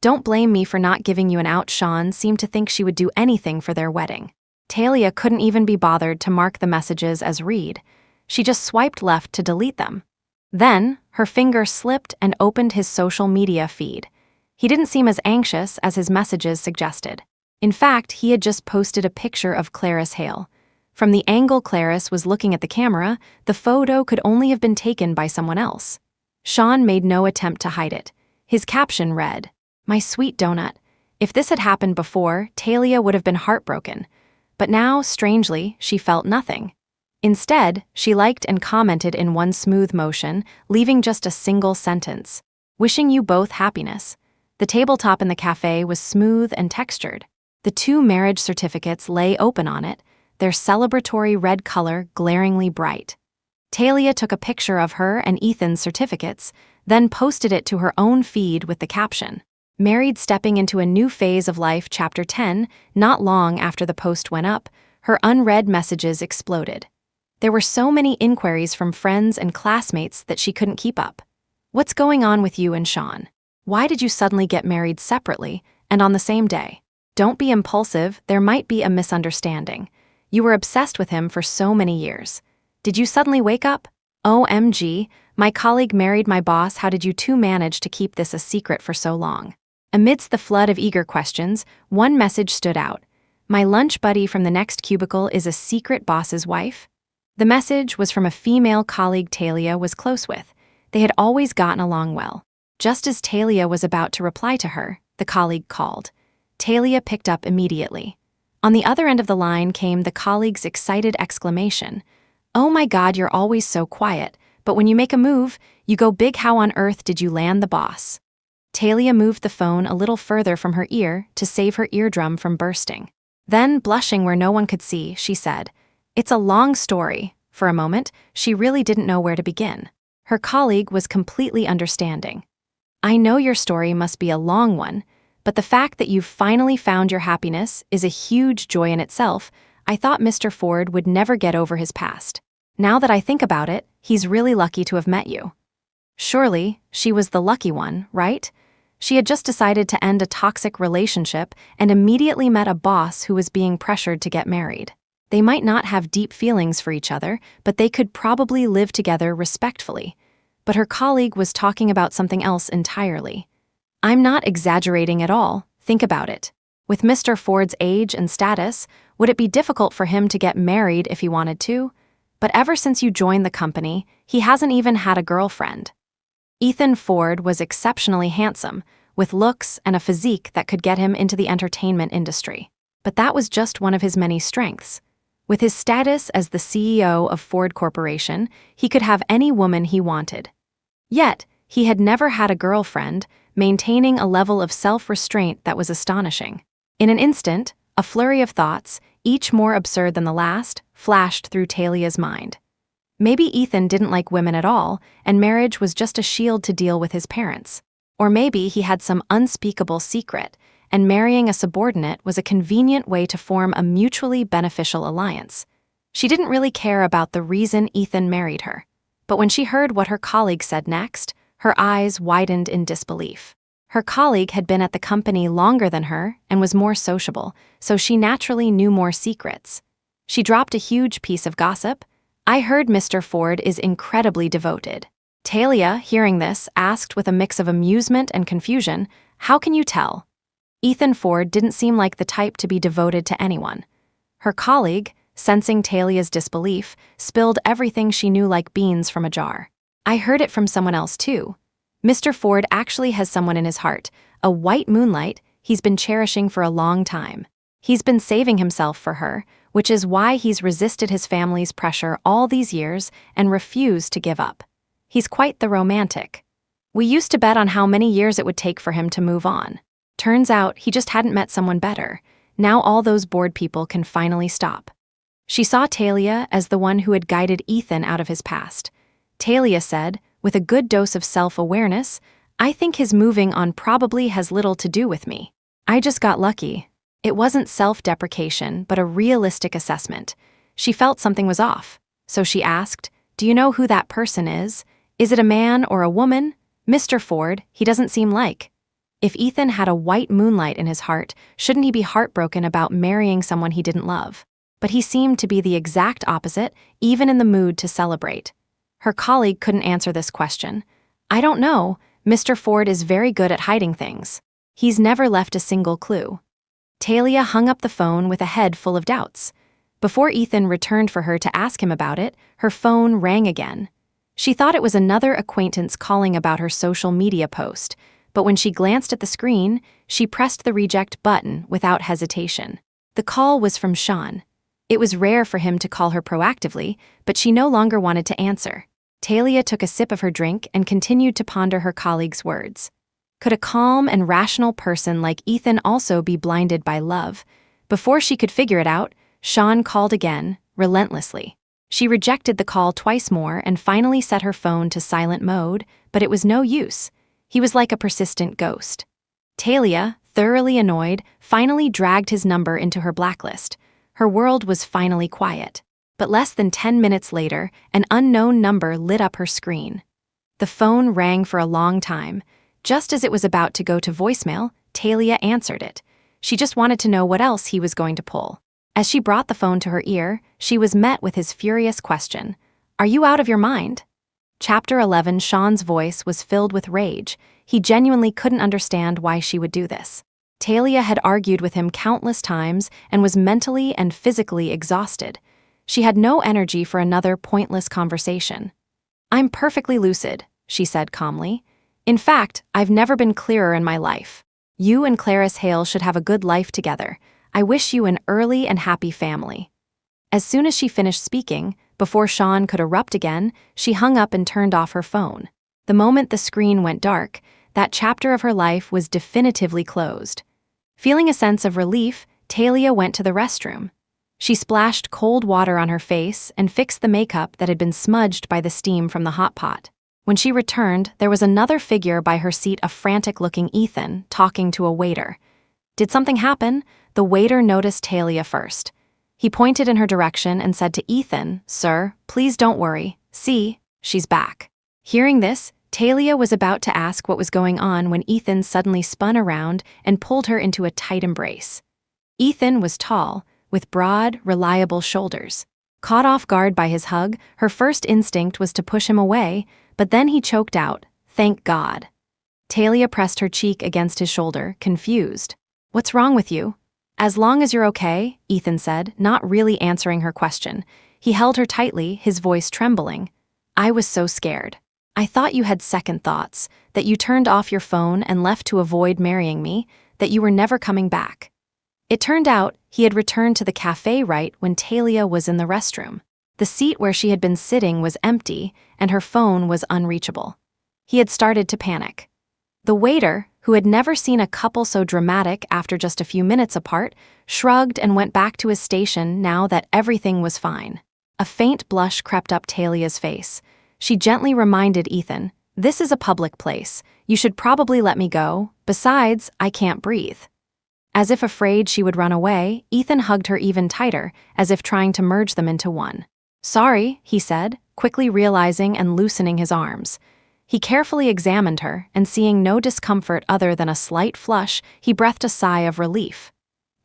Don't blame me for not giving you an out." Sean seemed to think she would do anything for their wedding. Talia couldn't even be bothered to mark the messages as read. She just swiped left to delete them. Then, her finger slipped and opened his social media feed. He didn't seem as anxious as his messages suggested. In fact, he had just posted a picture of Clarice Hale. From the angle Clarice was looking at the camera, the photo could only have been taken by someone else. Sean made no attempt to hide it. His caption read, "My sweet donut." If this had happened before, Talia would have been heartbroken. But now, strangely, she felt nothing. Instead, she liked and commented in one smooth motion, leaving just a single sentence. "Wishing you both happiness." The tabletop in the cafe was smooth and textured. The 2 marriage certificates lay open on it, their celebratory red color glaringly bright. Talia took a picture of her and Ethan's certificates, then posted it to her own feed with the caption, "Married stepping into a new phase of life, Chapter 10, not long after the post went up, her unread messages exploded. There were so many inquiries from friends and classmates that she couldn't keep up. "What's going on with you and Sean? Why did you suddenly get married separately and on the same day? Don't be impulsive, there might be a misunderstanding. You were obsessed with him for so many years. Did you suddenly wake up? OMG, my colleague married my boss, how did you two manage to keep this a secret for so long?" Amidst the flood of eager questions, one message stood out. "My lunch buddy from the next cubicle is a secret boss's wife?" The message was from a female colleague Talia was close with. They had always gotten along well. Just as Talia was about to reply to her, the colleague called. Talia picked up immediately. On the other end of the line came the colleague's excited exclamation. "Oh my God, you're always so quiet, but when you make a move, you go big. How on earth did you land the boss?" Talia moved the phone a little further from her ear to save her eardrum from bursting. Then, blushing where no one could see, she said, "It's a long story." For a moment, she really didn't know where to begin. Her colleague was completely understanding. "I know your story must be a long one, but the fact that you've finally found your happiness is a huge joy in itself. I thought Mr. Ford would never get over his past. Now that I think about it, he's really lucky to have met you." Surely, she was the lucky one, right? She had just decided to end a toxic relationship and immediately met a boss who was being pressured to get married. They might not have deep feelings for each other, but they could probably live together respectfully. But her colleague was talking about something else entirely. "I'm not exaggerating at all, think about it. With Mr. Ford's age and status, would it be difficult for him to get married if he wanted to? But ever since you joined the company, he hasn't even had a girlfriend." Ethan Ford was exceptionally handsome, with looks and a physique that could get him into the entertainment industry. But that was just one of his many strengths. With his status as the CEO of Ford Corporation, he could have any woman he wanted. Yet, he had never had a girlfriend, maintaining a level of self-restraint that was astonishing. In an instant, a flurry of thoughts, each more absurd than the last, flashed through Talia's mind. Maybe Ethan didn't like women at all, and marriage was just a shield to deal with his parents. Or maybe he had some unspeakable secret, and marrying a subordinate was a convenient way to form a mutually beneficial alliance. She didn't really care about the reason Ethan married her. But when she heard what her colleague said next, her eyes widened in disbelief. Her colleague had been at the company longer than her and was more sociable, so she naturally knew more secrets. She dropped a huge piece of gossip. "I heard Mr. Ford is incredibly devoted." Talia, hearing this, asked with a mix of amusement and confusion, "How can you tell?" Ethan Ford didn't seem like the type to be devoted to anyone. Her colleague, sensing Talia's disbelief, spilled everything she knew like beans from a jar. "I heard it from someone else too. Mr. Ford actually has someone in his heart, a white moonlight he's been cherishing for a long time. He's been saving himself for her, which is why he's resisted his family's pressure all these years and refused to give up. He's quite the romantic. We used to bet on how many years it would take for him to move on. Turns out he just hadn't met someone better. Now all those bored people can finally stop." She saw Talia as the one who had guided Ethan out of his past. Talia said, with a good dose of self-awareness, "I think his moving on probably has little to do with me. I just got lucky." It wasn't self-deprecation, but a realistic assessment. She felt something was off, so she asked, "Do you know who that person is? Is it a man or a woman? Mr. Ford, he doesn't seem like." If Ethan had a white moonlight in his heart, shouldn't he be heartbroken about marrying someone he didn't love? But he seemed to be the exact opposite, even in the mood to celebrate. Her colleague couldn't answer this question. "I don't know. Mr. Ford is very good at hiding things. He's never left a single clue." Talia hung up the phone with a head full of doubts. Before Ethan returned for her to ask him about it, her phone rang again. She thought it was another acquaintance calling about her social media post, but when she glanced at the screen, she pressed the reject button without hesitation. The call was from Sean. It was rare for him to call her proactively, but she no longer wanted to answer. Talia took a sip of her drink and continued to ponder her colleague's words. Could a calm and rational person like Ethan also be blinded by love? Before she could figure it out, Sean called again, relentlessly. She rejected the call twice more and finally set her phone to silent mode, but it was no use. He was like a persistent ghost. Talia, thoroughly annoyed, finally dragged his number into her blacklist. Her world was finally quiet. But less than 10 minutes later, an unknown number lit up her screen. The phone rang for a long time. Just as it was about to go to voicemail, Talia answered it. She just wanted to know what else he was going to pull. As she brought the phone to her ear, she was met with his furious question, "Are you out of your mind?" Chapter 11. Sean's voice was filled with rage. He genuinely couldn't understand why she would do this. Talia had argued with him countless times and was mentally and physically exhausted. She had no energy for another pointless conversation. "I'm perfectly lucid," she said calmly. "In fact, I've never been clearer in my life. You and Clarice Hale should have a good life together. I wish you an early and happy family." As soon as she finished speaking, before Sean could erupt again, she hung up and turned off her phone. The moment the screen went dark, That chapter of her life was definitively closed. Feeling a sense of relief, Talia went to the restroom. She splashed cold water on her face and fixed the makeup that had been smudged by the steam from the hot pot. When she returned, there was another figure by her seat, a frantic-looking Ethan, talking to a waiter. Did something happen? The waiter noticed Talia first. He pointed in her direction and said to Ethan, "Sir, please don't worry. See, she's back." Hearing this, Talia was about to ask what was going on when Ethan suddenly spun around and pulled her into a tight embrace. Ethan was tall, with broad, reliable shoulders. Caught off guard by his hug, her first instinct was to push him away, but then he choked out, "Thank God." Talia pressed her cheek against his shoulder, confused. "What's wrong with you?" "As long as you're okay," Ethan said, not really answering her question. He held her tightly, his voice trembling. "I was so scared. I thought you had second thoughts, that you turned off your phone and left to avoid marrying me, that you were never coming back." It turned out he had returned to the cafe right when Talia was in the restroom. The seat where she had been sitting was empty, and her phone was unreachable. He had started to panic. The waiter, who had never seen a couple so dramatic after just a few minutes apart, shrugged and went back to his station now that everything was fine. A faint blush crept up Talia's face. She gently reminded Ethan, "This is a public place. You should probably let me go. Besides, I can't breathe." As if afraid she would run away, Ethan hugged her even tighter, as if trying to merge them into one. "Sorry," he said, quickly realizing and loosening his arms. He carefully examined her, and seeing no discomfort other than a slight flush, he breathed a sigh of relief.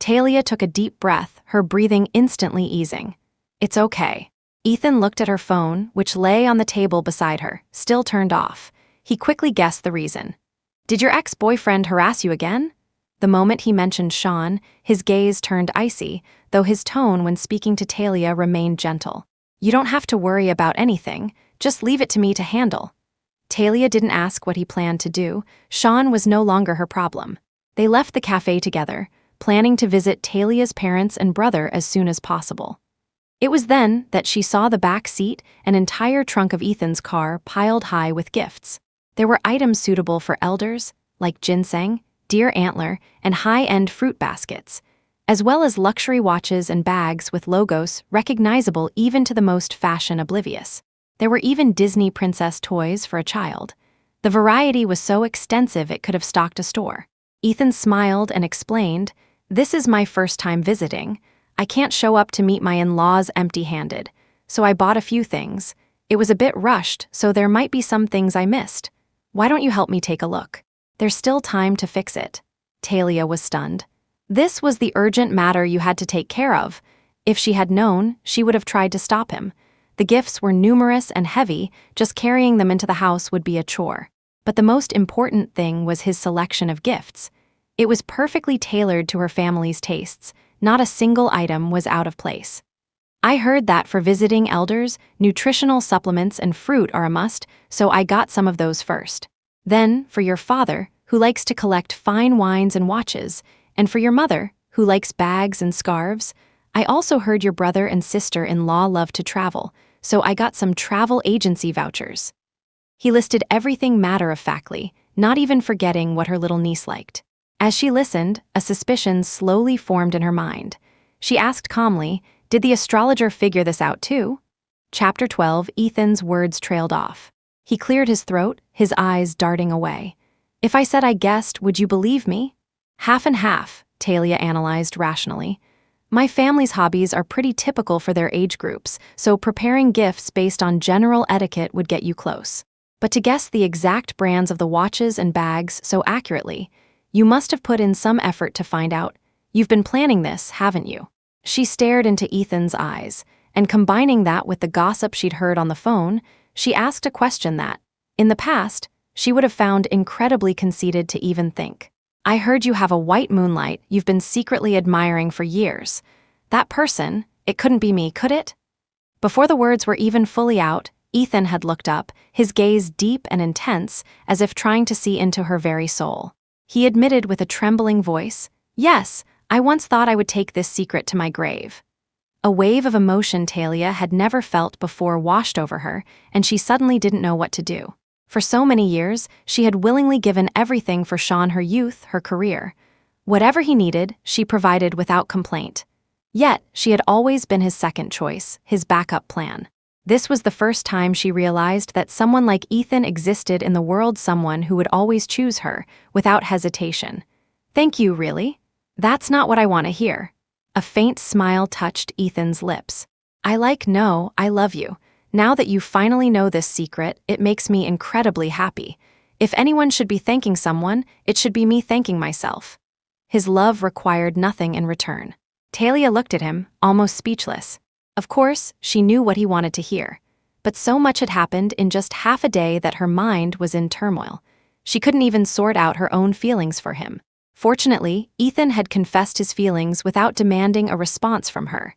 Talia took a deep breath, her breathing instantly easing. "It's okay." Ethan looked at her phone, which lay on the table beside her, still turned off. He quickly guessed the reason. "Did your ex-boyfriend harass you again?" The moment he mentioned Sean, his gaze turned icy, though his tone when speaking to Talia remained gentle. "You don't have to worry about anything, just leave it to me to handle." Talia didn't ask what he planned to do. Sean was no longer her problem. They left the cafe together, planning to visit Talia's parents and brother as soon as possible. It was then that she saw the back seat, an entire trunk of Ethan's car piled high with gifts. There were items suitable for elders, like ginseng, deer antler, and high-end fruit baskets, as well as luxury watches and bags with logos recognizable even to the most fashion-oblivious. There were even Disney princess toys for a child. The variety was so extensive it could have stocked a store. Ethan smiled and explained, "This is my first time visiting. I can't show up to meet my in-laws empty-handed, so I bought a few things. It was a bit rushed, so there might be some things I missed. Why don't you help me take a look? There's still time to fix it." Talia was stunned. This was the urgent matter you had to take care of. If she had known, she would have tried to stop him. The gifts were numerous and heavy, just carrying them into the house would be a chore. But the most important thing was his selection of gifts. It was perfectly tailored to her family's tastes. Not a single item was out of place. "I heard that for visiting elders, nutritional supplements and fruit are a must, so I got some of those first. Then, for your father, who likes to collect fine wines and watches, and for your mother, who likes bags and scarves, I also heard your brother and sister-in-law love to travel, so I got some travel agency vouchers." He listed everything matter-of-factly, not even forgetting what her little niece liked. As she listened, a suspicion slowly formed in her mind. She asked calmly, "Did the astrologer figure this out too?" Chapter 12, Ethan's words trailed off. He cleared his throat, his eyes darting away. "If I said I guessed, would you believe me?" "Half and half," Talia analyzed rationally. "My family's hobbies are pretty typical for their age groups, so preparing gifts based on general etiquette would get you close. But to guess the exact brands of the watches and bags so accurately, you must have put in some effort to find out. You've been planning this, haven't you?" She stared into Ethan's eyes, and combining that with the gossip she'd heard on the phone, she asked a question that, in the past, she would have found incredibly conceited to even think. "I heard you have a white moonlight you've been secretly admiring for years. That person, it couldn't be me, could it?" Before the words were even fully out, Ethan had looked up, his gaze deep and intense, as if trying to see into her very soul. He admitted with a trembling voice, "Yes, I once thought I would take this secret to my grave." A wave of emotion Talia had never felt before washed over her, and she suddenly didn't know what to do. For so many years, she had willingly given everything for Sean: her youth, her career. Whatever he needed, she provided without complaint. Yet, she had always been his second choice, his backup plan. This was the first time she realized that someone like Ethan existed in the world, someone who would always choose her, without hesitation. "Thank you, really? That's not what I want to hear." A faint smile touched Ethan's lips. No, I love you. Now that you finally know this secret, it makes me incredibly happy. If anyone should be thanking someone, it should be me thanking myself." His love required nothing in return. Talia looked at him, almost speechless. Of course, she knew what he wanted to hear. But so much had happened in just half a day that her mind was in turmoil. She couldn't even sort out her own feelings for him. Fortunately, Ethan had confessed his feelings without demanding a response from her.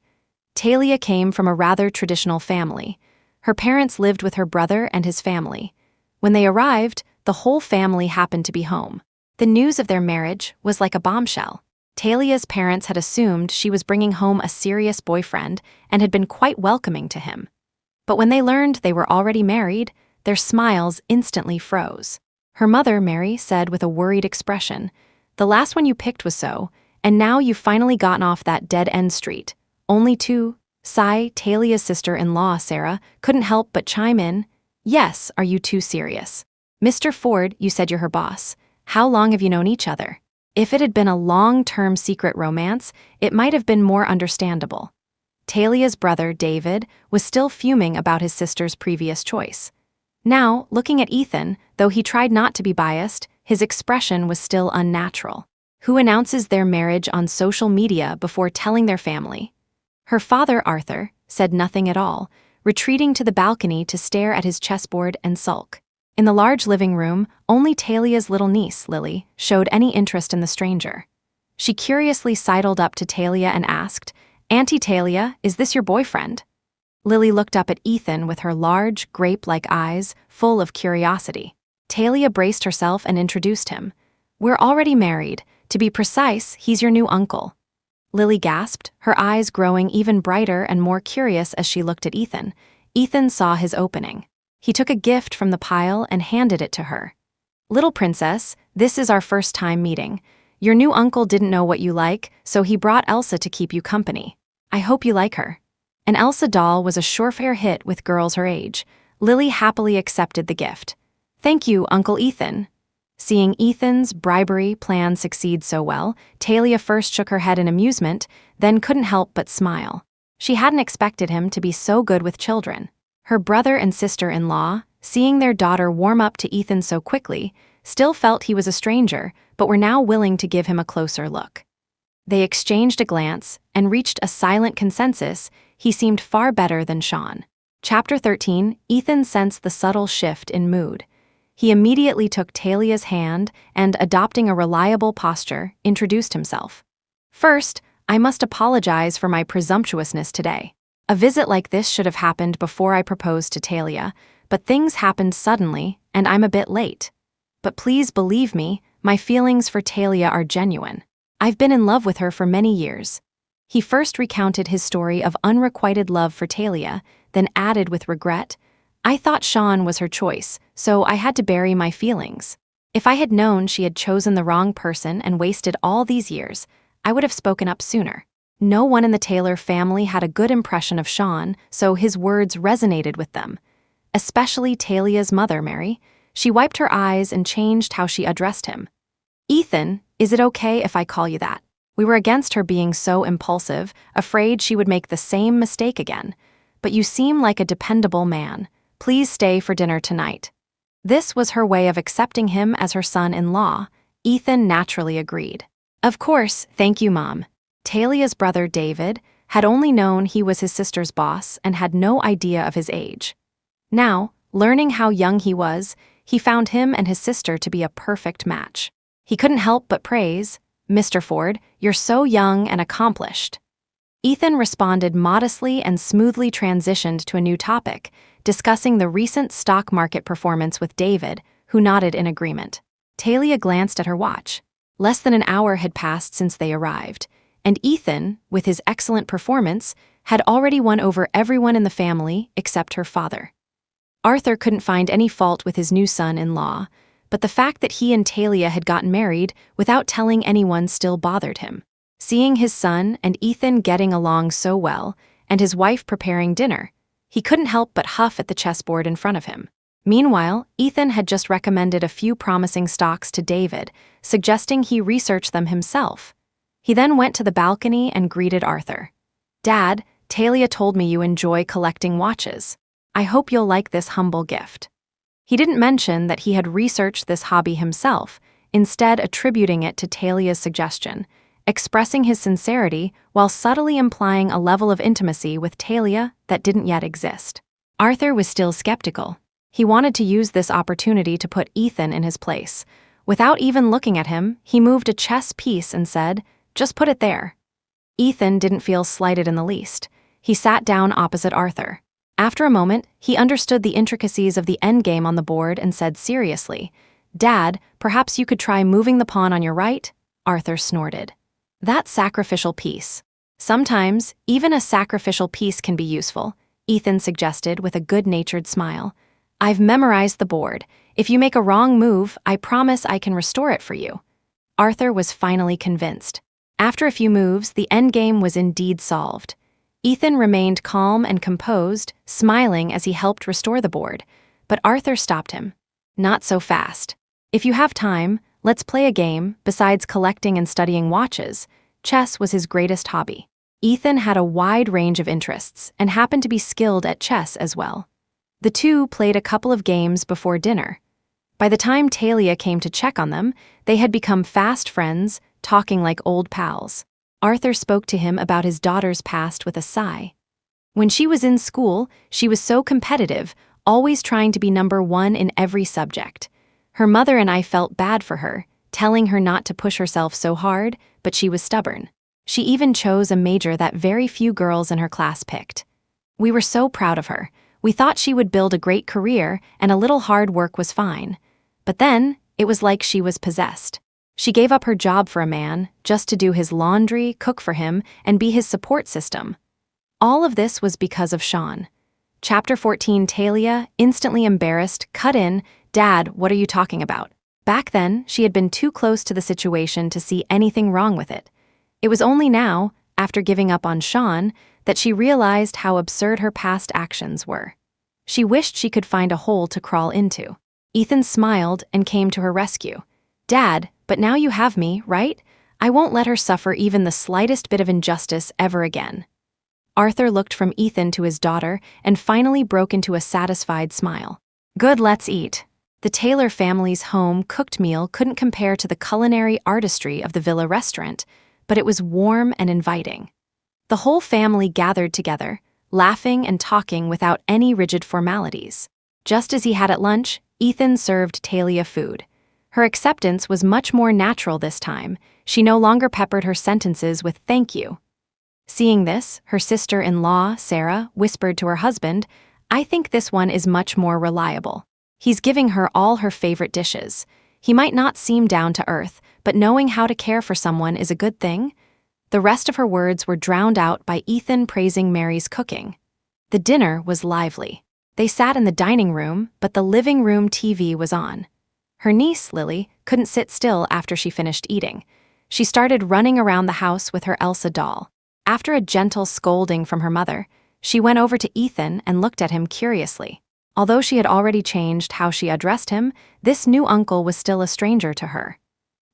Talia came from a rather traditional family. Her parents lived with her brother and his family. When they arrived, the whole family happened to be home. The news of their marriage was like a bombshell. Talia's parents had assumed she was bringing home a serious boyfriend and had been quite welcoming to him. But when they learned they were already married, their smiles instantly froze. Her mother, Mary, said with a worried expression, "The last one you picked was so, and now you've finally gotten off that dead-end street. Only two." Sigh, Talia's sister-in-law, Sarah, couldn't help but chime in. "Yes, are you too serious? Mr. Ford, you said you're her boss. How long have you known each other?" If it had been a long-term secret romance, it might have been more understandable. Talia's brother, David, was still fuming about his sister's previous choice. Now, looking at Ethan, though he tried not to be biased, his expression was still unnatural. Who announces their marriage on social media before telling their family? Her father, Arthur, said nothing at all, retreating to the balcony to stare at his chessboard and sulk. In the large living room, only Talia's little niece, Lily, showed any interest in the stranger. She curiously sidled up to Talia and asked, "Auntie Talia, is this your boyfriend?" Lily looked up at Ethan with her large, grape-like eyes, full of curiosity. Talia braced herself and introduced him. "We're already married. To be precise, he's your new uncle." Lily gasped, her eyes growing even brighter and more curious as she looked at Ethan. Ethan saw his opening. He took a gift from the pile and handed it to her. "Little princess, this is our first time meeting. Your new uncle didn't know what you like, so he brought Elsa to keep you company. I hope you like her." An Elsa doll was a surefire hit with girls her age. Lily happily accepted the gift. "Thank you, Uncle Ethan." Seeing Ethan's bribery plan succeed so well, Talia first shook her head in amusement, then couldn't help but smile. She hadn't expected him to be so good with children. Her brother and sister-in-law, seeing their daughter warm up to Ethan so quickly, still felt he was a stranger, but were now willing to give him a closer look. They exchanged a glance and reached a silent consensus. He seemed far better than Sean. Chapter 13, Ethan sensed the subtle shift in mood. He immediately took Talia's hand and, adopting a reliable posture, introduced himself. "First, I must apologize for my presumptuousness today. A visit like this should have happened before I proposed to Talia, but things happened suddenly, and I'm a bit late. But please believe me, my feelings for Talia are genuine. I've been in love with her for many years." He first recounted his story of unrequited love for Talia, then added with regret, "I thought Sean was her choice, so I had to bury my feelings. If I had known she had chosen the wrong person and wasted all these years, I would have spoken up sooner." No one in the Taylor family had a good impression of Sean, so his words resonated with them. Especially Talia's mother, Mary. She wiped her eyes and changed how she addressed him. "Ethan, is it okay if I call you that?" We were against her being so impulsive, afraid she would make the same mistake again. "But you seem like a dependable man. Please stay for dinner tonight." This was her way of accepting him as her son-in-law. Ethan naturally agreed. "Of course, thank you, Mom." Talia's brother, David, had only known he was his sister's boss and had no idea of his age. Now, learning how young he was, he found him and his sister to be a perfect match. He couldn't help but praise, "Mr. Ford, you're so young and accomplished." Ethan responded modestly and smoothly transitioned to a new topic, discussing the recent stock market performance with David, who nodded in agreement. Talia glanced at her watch. Less than an hour had passed since they arrived, and Ethan, with his excellent performance, had already won over everyone in the family except her father. Arthur couldn't find any fault with his new son-in-law, but the fact that he and Talia had gotten married without telling anyone still bothered him. Seeing his son and Ethan getting along so well, and his wife preparing dinner, he couldn't help but huff at the chessboard in front of him. Meanwhile, Ethan had just recommended a few promising stocks to David, suggesting he research them himself. He then went to the balcony and greeted Arthur. "Dad, Talia told me you enjoy collecting watches. I hope you'll like this humble gift." He didn't mention that he had researched this hobby himself, instead attributing it to Talia's suggestion, expressing his sincerity while subtly implying a level of intimacy with Talia that didn't yet exist. Arthur was still skeptical. He wanted to use this opportunity to put Ethan in his place. Without even looking at him, he moved a chess piece and said, "Just put it there." Ethan didn't feel slighted in the least. He sat down opposite Arthur. After a moment, he understood the intricacies of the endgame on the board and said seriously, "Dad, perhaps you could try moving the pawn on your right?" Arthur snorted. "That sacrificial piece." "Sometimes, even a sacrificial piece can be useful," Ethan suggested with a good-natured smile. "I've memorized the board. If you make a wrong move, I promise I can restore it for you." Arthur was finally convinced. After a few moves, the endgame was indeed solved. Ethan remained calm and composed, smiling as he helped restore the board, but Arthur stopped him. "Not so fast. If you have time, let's play a game." Besides collecting and studying watches, chess was his greatest hobby. Ethan had a wide range of interests and happened to be skilled at chess as well. The two played a couple of games before dinner. By the time Talia came to check on them, they had become fast friends, talking like old pals. Arthur spoke to him about his daughter's past with a sigh. When she was in school, she was so competitive, always trying to be number one in every subject. Her mother and I felt bad for her, telling her not to push herself so hard, but she was stubborn. She even chose a major that very few girls in her class picked. We were so proud of her. We thought she would build a great career, and a little hard work was fine. But then, it was like she was possessed. She gave up her job for a man, just to do his laundry, cook for him, and be his support system. All of this was because of Sean. Chapter 14. Talia, instantly embarrassed, cut in, "Dad, what are you talking about?" Back then, she had been too close to the situation to see anything wrong with it. It was only now, after giving up on Sean, that she realized how absurd her past actions were. She wished she could find a hole to crawl into. Ethan smiled and came to her rescue. "Dad, but now you have me, right? I won't let her suffer even the slightest bit of injustice ever again." Arthur looked from Ethan to his daughter and finally broke into a satisfied smile. "Good, let's eat." The Taylor family's home-cooked meal couldn't compare to the culinary artistry of the villa restaurant, but it was warm and inviting. The whole family gathered together, laughing and talking without any rigid formalities. Just as he had at lunch, Ethan served Talia food. Her acceptance was much more natural this time. She no longer peppered her sentences with "thank you." Seeing this, her sister-in-law, Sarah, whispered to her husband, "I think this one is much more reliable. He's giving her all her favorite dishes. He might not seem down to earth, but knowing how to care for someone is a good thing." The rest of her words were drowned out by Ethan praising Mary's cooking. The dinner was lively. They sat in the dining room, but the living room TV was on. Her niece, Lily, couldn't sit still after she finished eating. She started running around the house with her Elsa doll. After a gentle scolding from her mother, she went over to Ethan and looked at him curiously. Although she had already changed how she addressed him, this new uncle was still a stranger to her.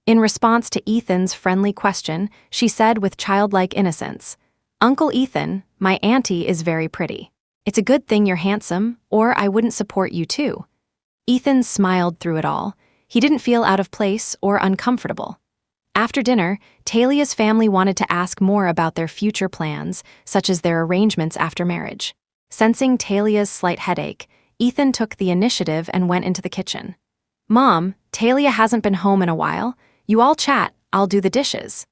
In response to Ethan's friendly question, she said with childlike innocence, "Uncle Ethan, my auntie is very pretty. It's a good thing you're handsome, or I wouldn't support you too." Ethan smiled through it all. He didn't feel out of place or uncomfortable. After dinner, Talia's family wanted to ask more about their future plans, such as their arrangements after marriage. Sensing Talia's slight headache, Ethan took the initiative and went into the kitchen. "Mom, Talia hasn't been home in a while. You all chat, I'll do the dishes."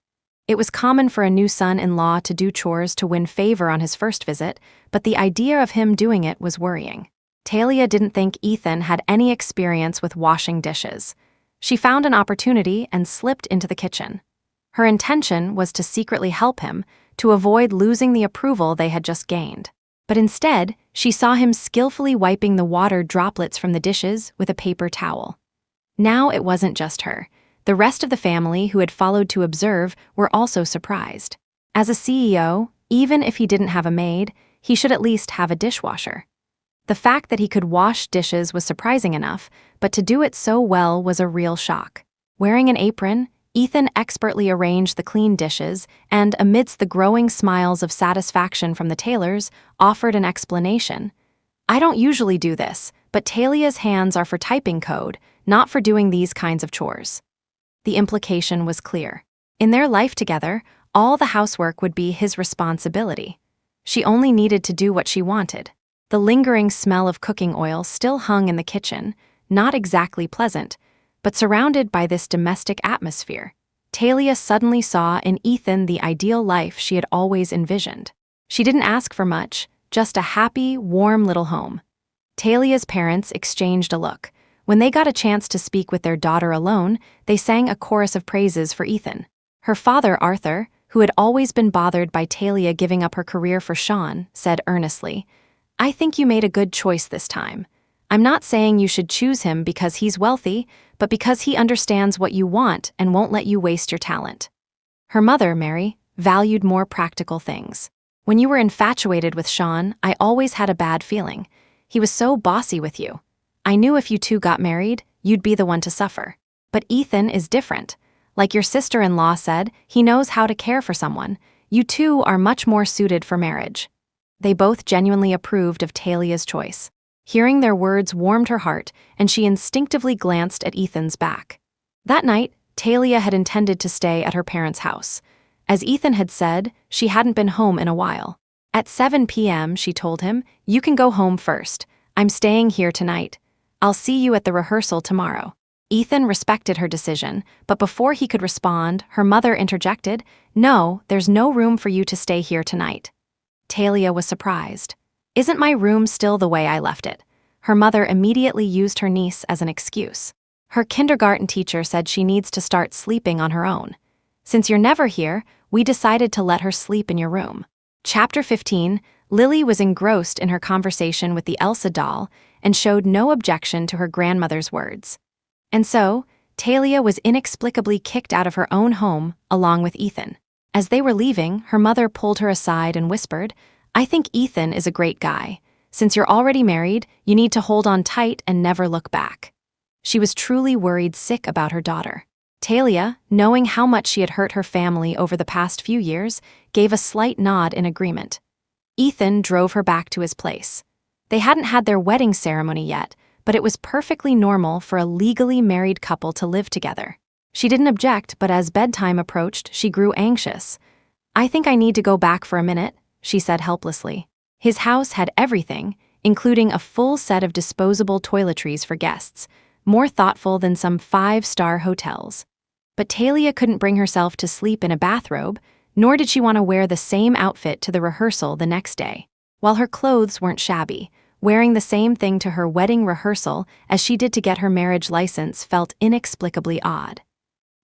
It was common for a new son-in-law to do chores to win favor on his first visit, but the idea of him doing it was worrying. Talia didn't think Ethan had any experience with washing dishes. She found an opportunity and slipped into the kitchen. Her intention was to secretly help him, to avoid losing the approval they had just gained. But instead, she saw him skillfully wiping the water droplets from the dishes with a paper towel. Now it wasn't just her. The rest of the family who had followed to observe were also surprised. As a CEO, even if he didn't have a maid, he should at least have a dishwasher. The fact that he could wash dishes was surprising enough, but to do it so well was a real shock. Wearing an apron, Ethan expertly arranged the clean dishes and, amidst the growing smiles of satisfaction from the Taylors, offered an explanation. "I don't usually do this, but Talia's hands are for typing code, not for doing these kinds of chores." The implication was clear. In their life together, all the housework would be his responsibility. She only needed to do what she wanted. The lingering smell of cooking oil still hung in the kitchen, not exactly pleasant, but surrounded by this domestic atmosphere, Talia suddenly saw in Ethan the ideal life she had always envisioned. She didn't ask for much, just a happy, warm little home. Talia's parents exchanged a look. When they got a chance to speak with their daughter alone, they sang a chorus of praises for Ethan. Her father, Arthur, who had always been bothered by Talia giving up her career for Sean, said earnestly, "I think you made a good choice this time. I'm not saying you should choose him because he's wealthy, but because he understands what you want and won't let you waste your talent." Her mother, Mary, valued more practical things. "When you were infatuated with Sean, I always had a bad feeling. He was so bossy with you. I knew if you two got married, you'd be the one to suffer. But Ethan is different. Like your sister-in-law said, he knows how to care for someone. You two are much more suited for marriage." They both genuinely approved of Talia's choice. Hearing their words warmed her heart, and she instinctively glanced at Ethan's back. That night, Talia had intended to stay at her parents' house. As Ethan had said, she hadn't been home in a while. At 7 p.m., she told him, "You can go home first. I'm staying here tonight. I'll see you at the rehearsal tomorrow." Ethan respected her decision, but before he could respond, her mother interjected, "No, there's no room for you to stay here tonight." Talia was surprised. "Isn't my room still the way I left it?" Her mother immediately used her niece as an excuse. "Her kindergarten teacher said she needs to start sleeping on her own. Since you're never here, we decided to let her sleep in your room." Chapter 15, Lily was engrossed in her conversation with the Elsa doll and showed no objection to her grandmother's words. And so, Talia was inexplicably kicked out of her own home along with Ethan. As they were leaving, her mother pulled her aside and whispered, "I think Ethan is a great guy. Since you're already married, you need to hold on tight and never look back." She was truly worried sick about her daughter. Talia, knowing how much she had hurt her family over the past few years, gave a slight nod in agreement. Ethan drove her back to his place. They hadn't had their wedding ceremony yet, but it was perfectly normal for a legally married couple to live together. She didn't object, but as bedtime approached, she grew anxious. "I think I need to go back for a minute," she said helplessly. His house had everything, including a full set of disposable toiletries for guests, more thoughtful than some 5-star hotels. But Talia couldn't bring herself to sleep in a bathrobe, nor did she want to wear the same outfit to the rehearsal the next day. While her clothes weren't shabby, wearing the same thing to her wedding rehearsal as she did to get her marriage license felt inexplicably odd.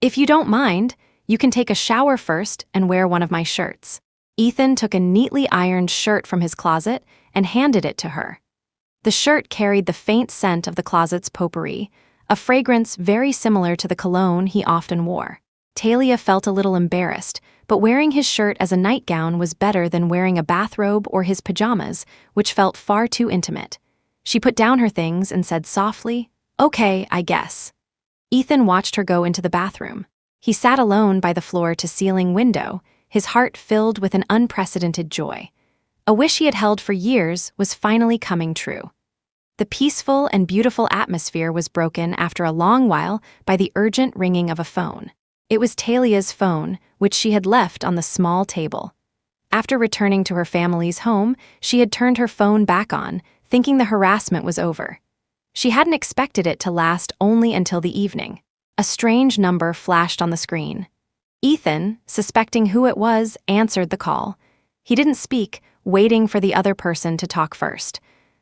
"If you don't mind, you can take a shower first and wear one of my shirts." Ethan took a neatly ironed shirt from his closet and handed it to her. The shirt carried the faint scent of the closet's potpourri, a fragrance very similar to the cologne he often wore. Talia felt a little embarrassed, but wearing his shirt as a nightgown was better than wearing a bathrobe or his pajamas, which felt far too intimate. She put down her things and said softly, "Okay, I guess." Ethan watched her go into the bathroom. He sat alone by the floor-to-ceiling window, his heart filled with an unprecedented joy. A wish he had held for years was finally coming true. The peaceful and beautiful atmosphere was broken after a long while by the urgent ringing of a phone. It was Talia's phone, which she had left on the small table. After returning to her family's home, she had turned her phone back on, thinking the harassment was over. She hadn't expected it to last only until the evening. A strange number flashed on the screen. Ethan, suspecting who it was, answered the call. He didn't speak, waiting for the other person to talk first.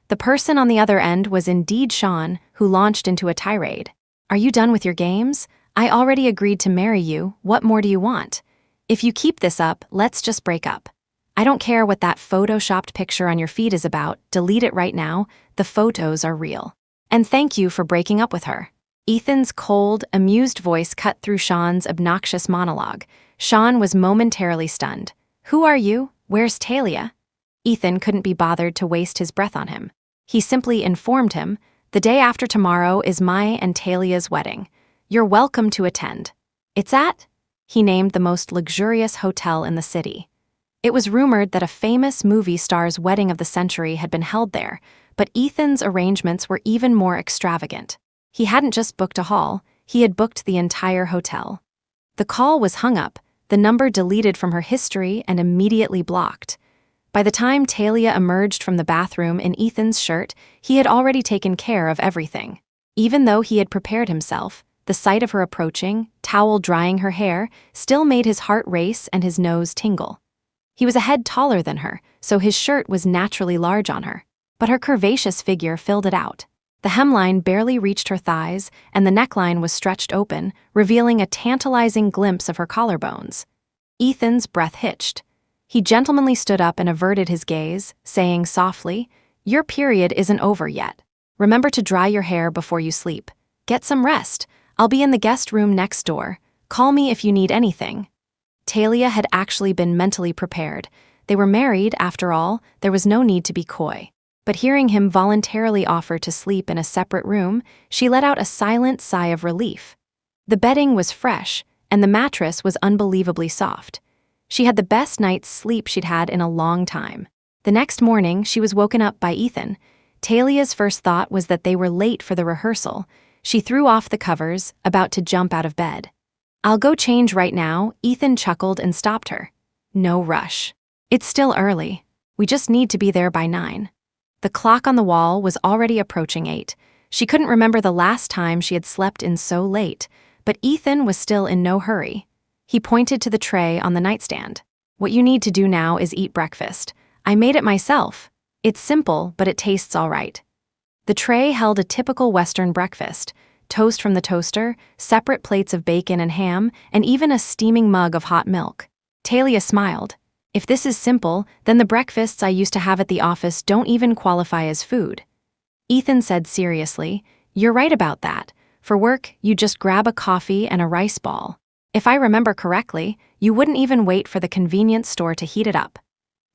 The person on the other end was indeed Sean, who launched into a tirade. "Are you done with your games? I already agreed to marry you. What more do you want? If you keep this up, let's just break up." I don't care what that photoshopped picture on your feed is about, delete it right now, the photos are real. And thank you for breaking up with her. Ethan's cold, amused voice cut through Sean's obnoxious monologue. Sean was momentarily stunned. Who are you? Where's Talia? Ethan couldn't be bothered to waste his breath on him. He simply informed him, the day after tomorrow is my and Talia's wedding. You're welcome to attend. It's at? He named the most luxurious hotel in the city. It was rumored that a famous movie star's wedding of the century had been held there, but Ethan's arrangements were even more extravagant. He hadn't just booked a hall, he had booked the entire hotel. The call was hung up, the number deleted from her history and immediately blocked. By the time Talia emerged from the bathroom in Ethan's shirt, he had already taken care of everything. Even though he had prepared himself, the sight of her approaching, towel drying her hair, still made his heart race and his nose tingle. He was a head taller than her, so his shirt was naturally large on her, but her curvaceous figure filled it out. The hemline barely reached her thighs, and the neckline was stretched open, revealing a tantalizing glimpse of her collarbones. Ethan's breath hitched. He gentlemanly stood up and averted his gaze, saying softly, "Your period isn't over yet. Remember to dry your hair before you sleep. Get some rest. I'll be in the guest room next door. Call me if you need anything." Talia had actually been mentally prepared. They were married, after all, there was no need to be coy. But hearing him voluntarily offer to sleep in a separate room, she let out a silent sigh of relief. The bedding was fresh, and the mattress was unbelievably soft. She had the best night's sleep she'd had in a long time. The next morning, she was woken up by Ethan. Talia's first thought was that they were late for the rehearsal. She threw off the covers, about to jump out of bed. "I'll go change right now," Ethan chuckled and stopped her. "No rush. It's still early. We just need to be there by 9. The clock on the wall was already approaching 8. She couldn't remember the last time she had slept in so late, but Ethan was still in no hurry. He pointed to the tray on the nightstand. "What you need to do now is eat breakfast. I made it myself. It's simple, but it tastes all right." The tray held a typical Western breakfast: toast from the toaster, separate plates of bacon and ham, and even a steaming mug of hot milk. Talia smiled. "If this is simple, then the breakfasts I used to have at the office don't even qualify as food." Ethan said seriously, "You're right about that. For work, you just grab a coffee and a rice ball. If I remember correctly, you wouldn't even wait for the convenience store to heat it up."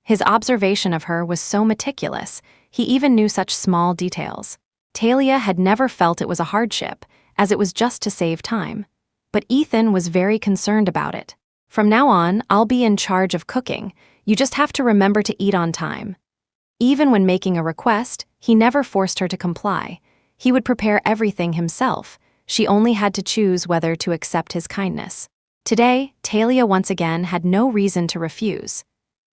His observation of her was so meticulous, he even knew such small details. Talia had never felt it was a hardship, as it was just to save time. But Ethan was very concerned about it. "From now on, I'll be in charge of cooking. You just have to remember to eat on time." Even when making a request, he never forced her to comply. He would prepare everything himself. She only had to choose whether to accept his kindness. Today, Talia once again had no reason to refuse.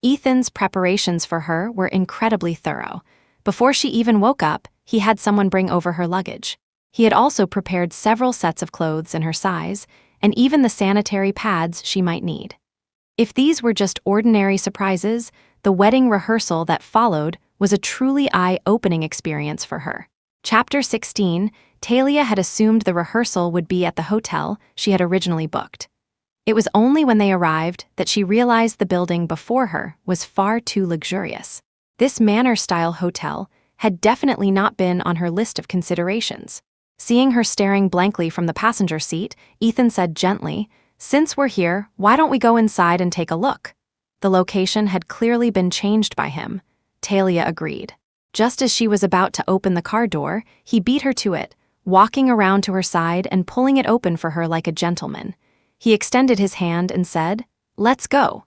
Ethan's preparations for her were incredibly thorough. Before she even woke up, he had someone bring over her luggage. He had also prepared several sets of clothes in her size, and even the sanitary pads she might need. If these were just ordinary surprises, the wedding rehearsal that followed was a truly eye-opening experience for her. Chapter 16, Talia had assumed the rehearsal would be at the hotel she had originally booked. It was only when they arrived that she realized the building before her was far too luxurious. This manor-style hotel had definitely not been on her list of considerations. Seeing her staring blankly from the passenger seat, Ethan said gently, "Since we're here, why don't we go inside and take a look?" The location had clearly been changed by him. Talia agreed. Just as she was about to open the car door, he beat her to it, walking around to her side and pulling it open for her like a gentleman. He extended his hand and said, "Let's go."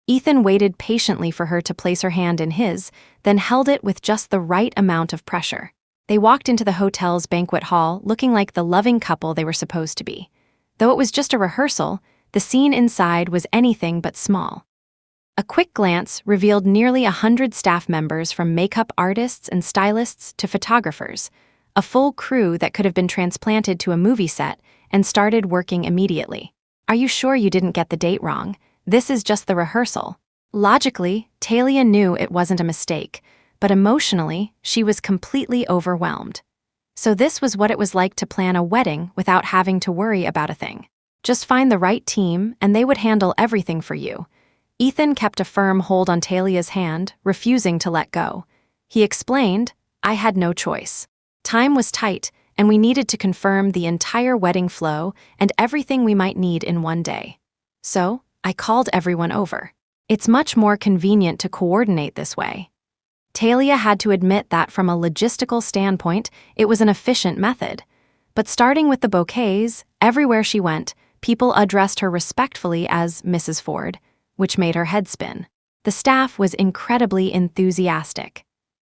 Ethan waited patiently for her to place her hand in his, then held it with just the right amount of pressure. They walked into the hotel's banquet hall looking like the loving couple they were supposed to be. Though it was just a rehearsal, the scene inside was anything but small. A quick glance revealed nearly 100 staff members, from makeup artists and stylists to photographers, a full crew that could have been transplanted to a movie set and started working immediately. "Are you sure you didn't get the date wrong? This is just the rehearsal." Logically, Talia knew it wasn't a mistake, but emotionally, she was completely overwhelmed. So this was what it was like to plan a wedding without having to worry about a thing. Just find the right team, and they would handle everything for you. Ethan kept a firm hold on Talia's hand, refusing to let go. He explained, "I had no choice. Time was tight, and we needed to confirm the entire wedding flow and everything we might need in one day. So, I called everyone over. It's much more convenient to coordinate this way." Talia had to admit that from a logistical standpoint, it was an efficient method. But starting with the bouquets, everywhere she went, people addressed her respectfully as Mrs. Ford, which made her head spin. The staff was incredibly enthusiastic.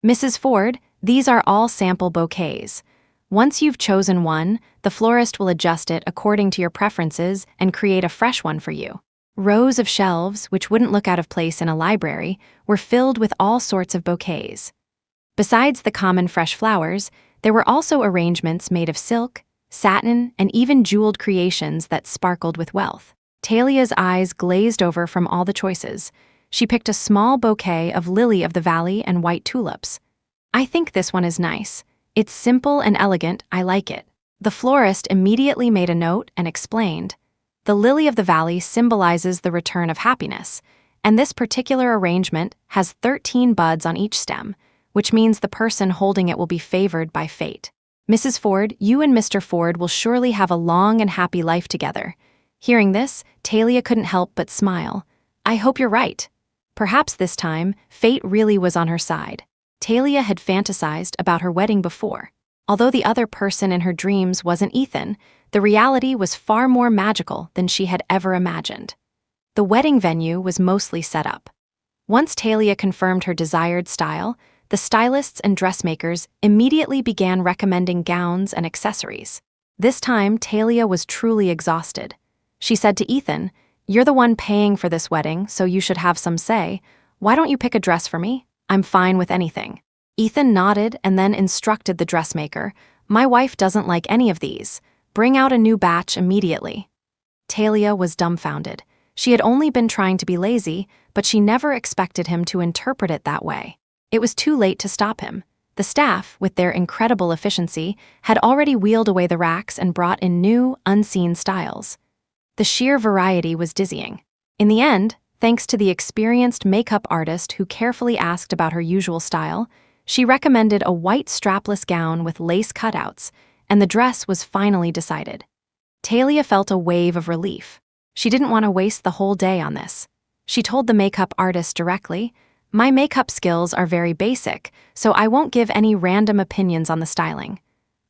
"Mrs. Ford, these are all sample bouquets. Once you've chosen one, the florist will adjust it according to your preferences and create a fresh one for you." Rows of shelves, which wouldn't look out of place in a library, were filled with all sorts of bouquets. Besides the common fresh flowers, there were also arrangements made of silk, satin, and even jeweled creations that sparkled with wealth. Talia's eyes glazed over from all the choices. She picked a small bouquet of lily of the valley and white tulips. "I think this one is nice. It's simple and elegant, I like it." The florist immediately made a note and explained, "The lily of the valley symbolizes the return of happiness, and this particular arrangement has 13 buds on each stem, which means the person holding it will be favored by fate. Mrs. Ford, you and Mr. Ford will surely have a long and happy life together." Hearing this, Talia couldn't help but smile. "I hope you're right." Perhaps this time, fate really was on her side. Talia had fantasized about her wedding before. Although the other person in her dreams wasn't Ethan, the reality was far more magical than she had ever imagined. The wedding venue was mostly set up. Once Talia confirmed her desired style, the stylists and dressmakers immediately began recommending gowns and accessories. This time, Talia was truly exhausted. She said to Ethan, "You're the one paying for this wedding, so you should have some say. Why don't you pick a dress for me? I'm fine with anything." Ethan nodded and then instructed the dressmaker, "My wife doesn't like any of these. Bring out a new batch immediately." Talia was dumbfounded. She had only been trying to be lazy, but she never expected him to interpret it that way. It was too late to stop him. The staff, with their incredible efficiency, had already wheeled away the racks and brought in new, unseen styles. The sheer variety was dizzying. In the end, thanks to the experienced makeup artist who carefully asked about her usual style, she recommended a white strapless gown with lace cutouts, and the dress was finally decided. Talia felt a wave of relief. She didn't want to waste the whole day on this. She told the makeup artist directly, "My makeup skills are very basic, so I won't give any random opinions on the styling.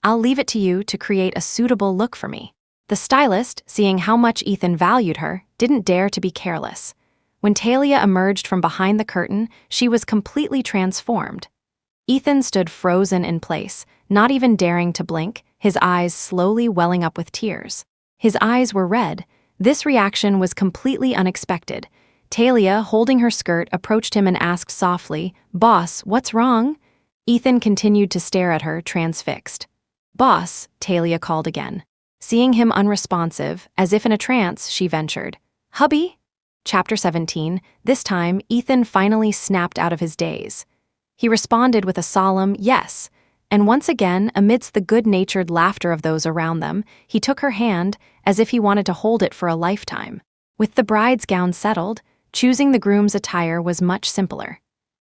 I'll leave it to you to create a suitable look for me." The stylist, seeing how much Ethan valued her, didn't dare to be careless. When Talia emerged from behind the curtain, she was completely transformed. Ethan stood frozen in place, not even daring to blink, his eyes slowly welling up with tears. His eyes were red. This reaction was completely unexpected. Talia, holding her skirt, approached him and asked softly, "Boss, what's wrong?" Ethan continued to stare at her, transfixed. "Boss," Talia called again. Seeing him unresponsive, as if in a trance, she ventured, "Hubby?" Chapter 17. This time, Ethan finally snapped out of his daze. He responded with a solemn yes, and once again, amidst the good-natured laughter of those around them, he took her hand as if he wanted to hold it for a lifetime. With the bride's gown settled, choosing the groom's attire was much simpler.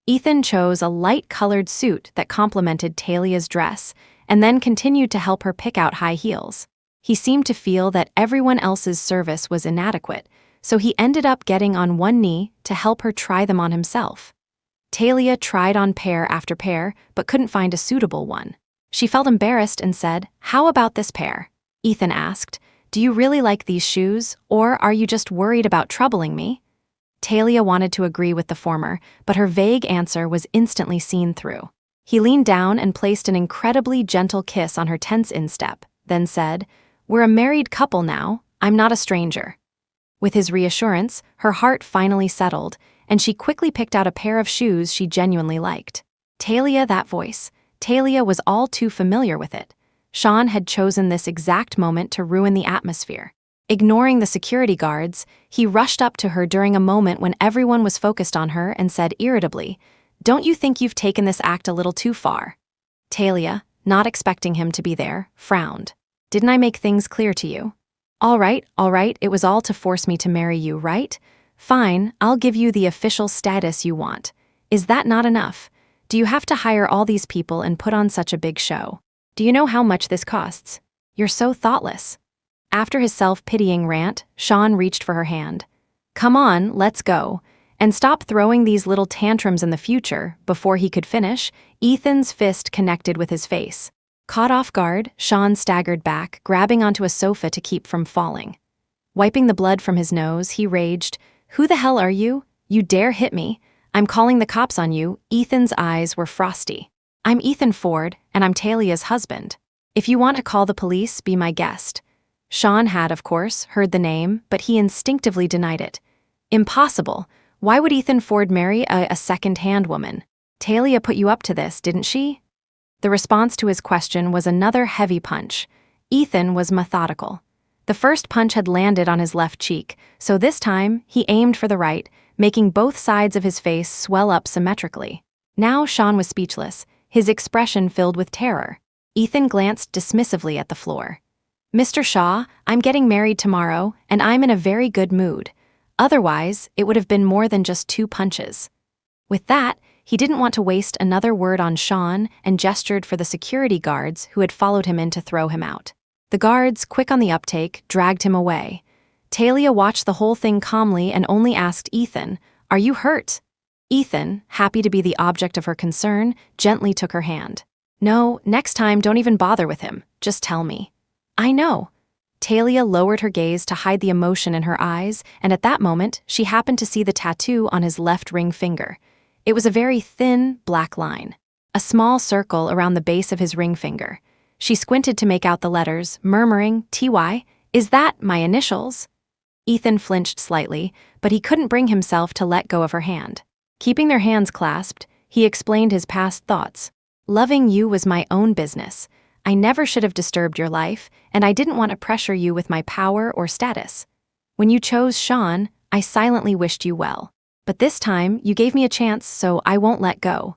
Ethan chose a light-colored suit that complemented Talia's dress, and then continued to help her pick out high heels. He seemed to feel that everyone else's service was inadequate, so he ended up getting on one knee to help her try them on himself. Talia tried on pair after pair, but couldn't find a suitable one. She felt embarrassed and said, "How about this pair?" Ethan asked, "Do you really like these shoes, or are you just worried about troubling me?" Talia wanted to agree with the former, but her vague answer was instantly seen through. He leaned down and placed an incredibly gentle kiss on her tense instep, then said, "We're a married couple now, I'm not a stranger." With his reassurance, her heart finally settled, and she quickly picked out a pair of shoes she genuinely liked. Talia, that voice. Talia was all too familiar with it. Sean had chosen this exact moment to ruin the atmosphere. Ignoring the security guards, he rushed up to her during a moment when everyone was focused on her and said irritably, "Don't you think you've taken this act a little too far?" Talia, not expecting him to be there, frowned. "Didn't I make things clear to you?" All right, it was all to force me to marry you, right? Fine, I'll give you the official status you want. Is that not enough? Do you have to hire all these people and put on such a big show? Do you know how much this costs? You're so thoughtless. After his self-pitying rant, Sean reached for her hand. Come on, let's go. And stop throwing these little tantrums in the future. Before he could finish, Ethan's fist connected with his face. Caught off guard, Sean staggered back, grabbing onto a sofa to keep from falling. Wiping the blood from his nose, he raged, "Who the hell are you? You dare hit me? I'm calling the cops on you." Ethan's eyes were frosty. "I'm Ethan Ford, and I'm Talia's husband. If you want to call the police, be my guest." Sean had, of course, heard the name, but he instinctively denied it. Impossible. Why would Ethan Ford marry a second-hand woman? Talia put you up to this, didn't she? The response to his question was another heavy punch. Ethan was methodical. The first punch had landed on his left cheek, so this time he aimed for the right, making both sides of his face swell up symmetrically. Now Sean was speechless, his expression filled with terror. Ethan glanced dismissively at the floor. "Mr. Shaw, I'm getting married tomorrow, and I'm in a very good mood. Otherwise, it would have been more than just 2 punches." With that, he didn't want to waste another word on Sean and gestured for the security guards who had followed him in to throw him out. The guards, quick on the uptake, dragged him away. Talia watched the whole thing calmly and only asked Ethan, "Are you hurt?" Ethan, happy to be the object of her concern, gently took her hand. "No, next time don't even bother with him, just tell me." "I know." Talia lowered her gaze to hide the emotion in her eyes, and at that moment, she happened to see the tattoo on his left ring finger. It was a very thin, black line. A small circle around the base of his ring finger. She squinted to make out the letters, murmuring, "TY, is that my initials?" Ethan flinched slightly, but he couldn't bring himself to let go of her hand. Keeping their hands clasped, he explained his past thoughts. "Loving you was my own business. I never should have disturbed your life, and I didn't want to pressure you with my power or status. When you chose Sean, I silently wished you well. But this time, you gave me a chance, so I won't let go."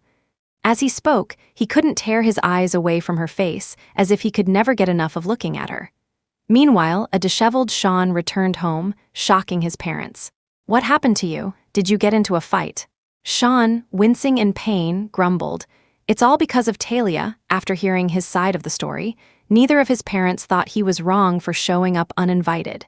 As he spoke, he couldn't tear his eyes away from her face, as if he could never get enough of looking at her. Meanwhile, a disheveled Sean returned home, shocking his parents. "What happened to you? Did you get into a fight?" Sean, wincing in pain, grumbled. It's all because of Talia. After hearing his side of the story, neither of his parents thought he was wrong for showing up uninvited.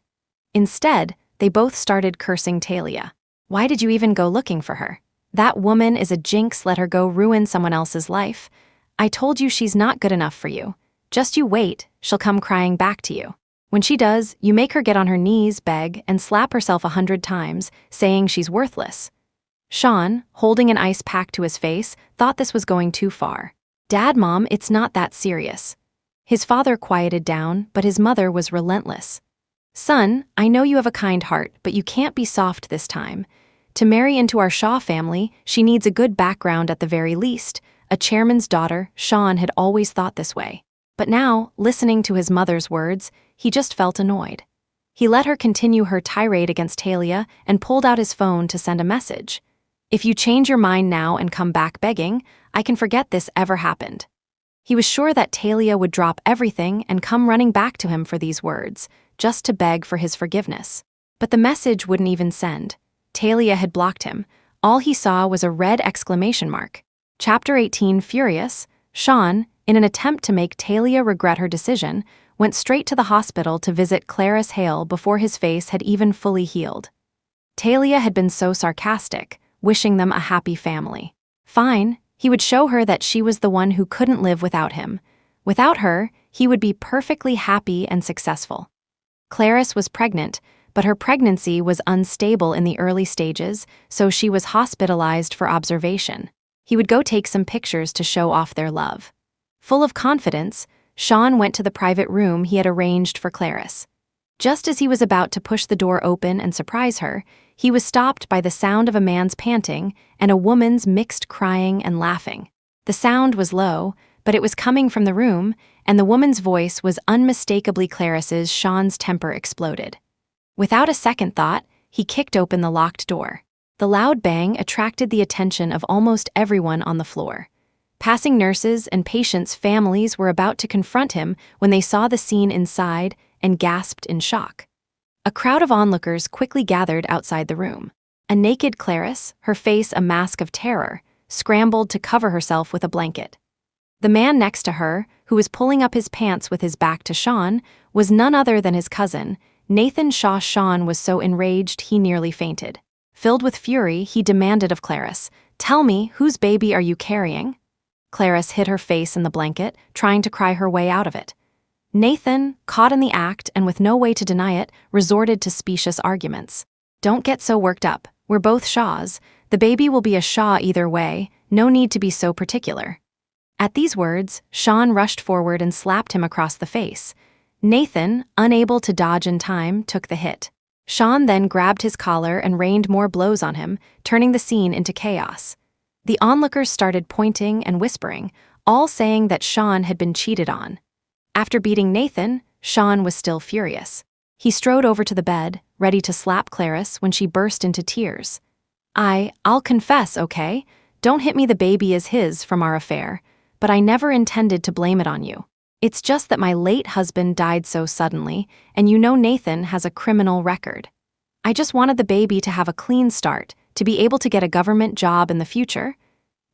Instead, they both started cursing Talia. "Why did you even go looking for her? That woman is a jinx, let her go ruin someone else's life. I told you she's not good enough for you. Just you wait, she'll come crying back to you. When she does, you make her get on her knees, beg, and slap herself 100 times, saying she's worthless." Sean, holding an ice pack to his face, thought this was going too far. "Dad, Mom, it's not that serious." His father quieted down, but his mother was relentless. "Son, I know you have a kind heart, but you can't be soft this time. To marry into our Shaw family, she needs a good background at the very least." A chairman's daughter, Sean had always thought this way. But now, listening to his mother's words, he just felt annoyed. He let her continue her tirade against Talia and pulled out his phone to send a message. "If you change your mind now and come back begging, I can forget this ever happened." He was sure that Talia would drop everything and come running back to him for these words, just to beg for his forgiveness. But the message wouldn't even send. Talia had blocked him. All he saw was a red exclamation mark. Chapter 18. Furious, Sean, in an attempt to make Talia regret her decision, went straight to the hospital to visit Clarice Hale before his face had even fully healed. Talia had been so sarcastic, wishing them a happy family. Fine, he would show her that she was the one who couldn't live without him. Without her, he would be perfectly happy and successful. Clarice was pregnant, but her pregnancy was unstable in the early stages, so she was hospitalized for observation. He would go take some pictures to show off their love. Full of confidence, Sean went to the private room he had arranged for Clarice. Just as he was about to push the door open and surprise her, he was stopped by the sound of a man's panting and a woman's mixed crying and laughing. The sound was low, but it was coming from the room, and the woman's voice was unmistakably Clarice's. Sean's temper exploded. Without a second thought, he kicked open the locked door. The loud bang attracted the attention of almost everyone on the floor. Passing nurses and patients' families were about to confront him when they saw the scene inside and gasped in shock. A crowd of onlookers quickly gathered outside the room. A naked Clarice, her face a mask of terror, scrambled to cover herself with a blanket. The man next to her, who was pulling up his pants with his back to Sean, was none other than his cousin, Nathan Shaw. Sean was so enraged he nearly fainted. Filled with fury, he demanded of Clarice, "Tell me, whose baby are you carrying?" Clarice hid her face in the blanket, trying to cry her way out of it. Nathan, caught in the act and with no way to deny it, resorted to specious arguments. "Don't get so worked up. We're both Shaws. The baby will be a Shaw either way. No need to be so particular." At these words, Sean rushed forward and slapped him across the face. Nathan, unable to dodge in time, took the hit. Sean then grabbed his collar and rained more blows on him, turning the scene into chaos. The onlookers started pointing and whispering, all saying that Sean had been cheated on. After beating Nathan, Sean was still furious. He strode over to the bed, ready to slap Clarice when she burst into tears. I'll confess, okay? Don't hit me, the baby is his from our affair, but I never intended to blame it on you. It's just that my late husband died so suddenly, and you know Nathan has a criminal record. I just wanted the baby to have a clean start, to be able to get a government job in the future."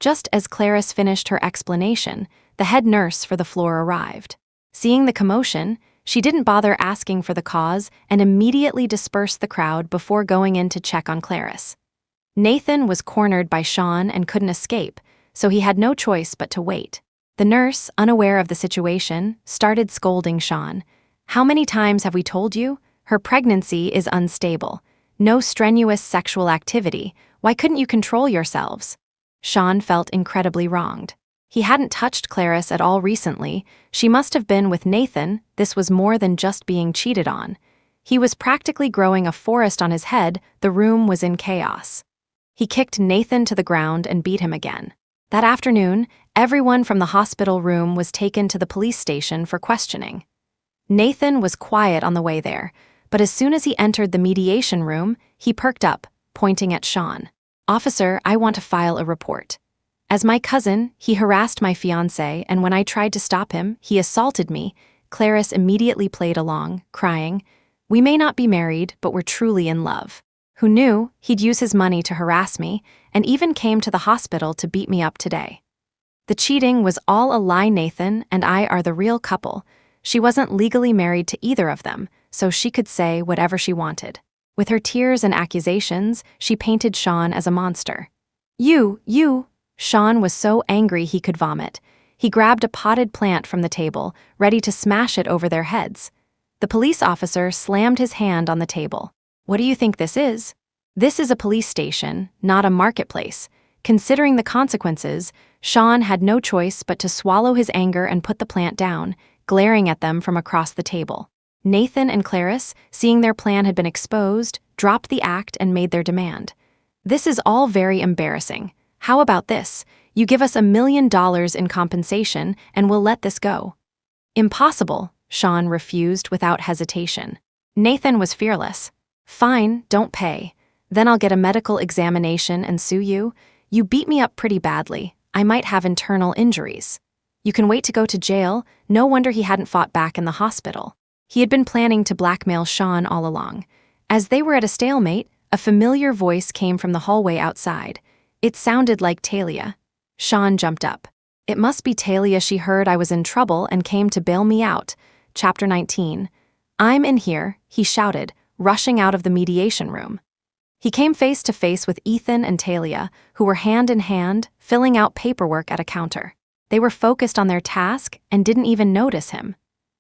Just as Clarice finished her explanation, the head nurse for the floor arrived. Seeing the commotion, she didn't bother asking for the cause and immediately dispersed the crowd before going in to check on Clarice. Nathan was cornered by Sean and couldn't escape, so he had no choice but to wait. The nurse, unaware of the situation, started scolding Sean. "How many times have we told you? Her pregnancy is unstable. No strenuous sexual activity. Why couldn't you control yourselves?" Sean felt incredibly wronged. He hadn't touched Clarice at all recently. She must have been with Nathan. This was more than just being cheated on. He was practically growing a forest on his head. The room was in chaos. He kicked Nathan to the ground and beat him again. That afternoon, everyone from the hospital room was taken to the police station for questioning. Nathan was quiet on the way there, but as soon as he entered the mediation room, he perked up, pointing at Sean. "Officer, I want to file a report. As my cousin, he harassed my fiancé, and when I tried to stop him, he assaulted me." Clarice immediately played along, crying, "We may not be married, but we're truly in love. Who knew he'd use his money to harass me, and even came to the hospital to beat me up today. The cheating was all a lie. Nathan and I are the real couple. She wasn't legally married to either of them, so she could say whatever she wanted." With her tears and accusations, she painted Sean as a monster. You! Sean was so angry he could vomit. He grabbed a potted plant from the table, ready to smash it over their heads. The police officer slammed his hand on the table. "What do you think this is? This is a police station, not a marketplace." Considering the consequences, Sean had no choice but to swallow his anger and put the plant down, glaring at them from across the table. Nathan and Clarice, seeing their plan had been exposed, dropped the act and made their demand. "This is all very embarrassing. How about this? You give us $1 million in compensation and we'll let this go." "Impossible," Sean refused without hesitation. Nathan was fearless. "Fine, don't pay. Then I'll get a medical examination and sue you. You beat me up pretty badly. I might have internal injuries. You can wait to go to jail." No wonder he hadn't fought back in the hospital. He had been planning to blackmail Sean all along. As they were at a stalemate, a familiar voice came from the hallway outside. It sounded like Talia. Sean jumped up. It must be Talia. She heard I was in trouble and came to bail me out. Chapter 19. "I'm in here," he shouted, rushing out of the mediation room. He came face to face with Ethan and Talia, who were hand in hand, filling out paperwork at a counter. They were focused on their task and didn't even notice him.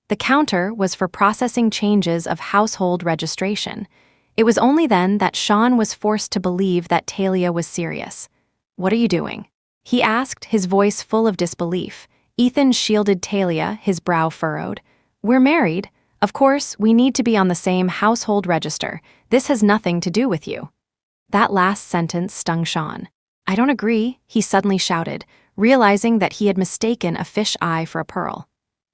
The counter was for processing changes of household registration. It was only then that Sean was forced to believe that Talia was serious. "What are you doing?" he asked, his voice full of disbelief. Ethan shielded Talia, his brow furrowed. "We're married. Of course, we need to be on the same household register. This has nothing to do with you." That last sentence stung Sean. "I don't agree," he suddenly shouted, realizing that he had mistaken a fish eye for a pearl.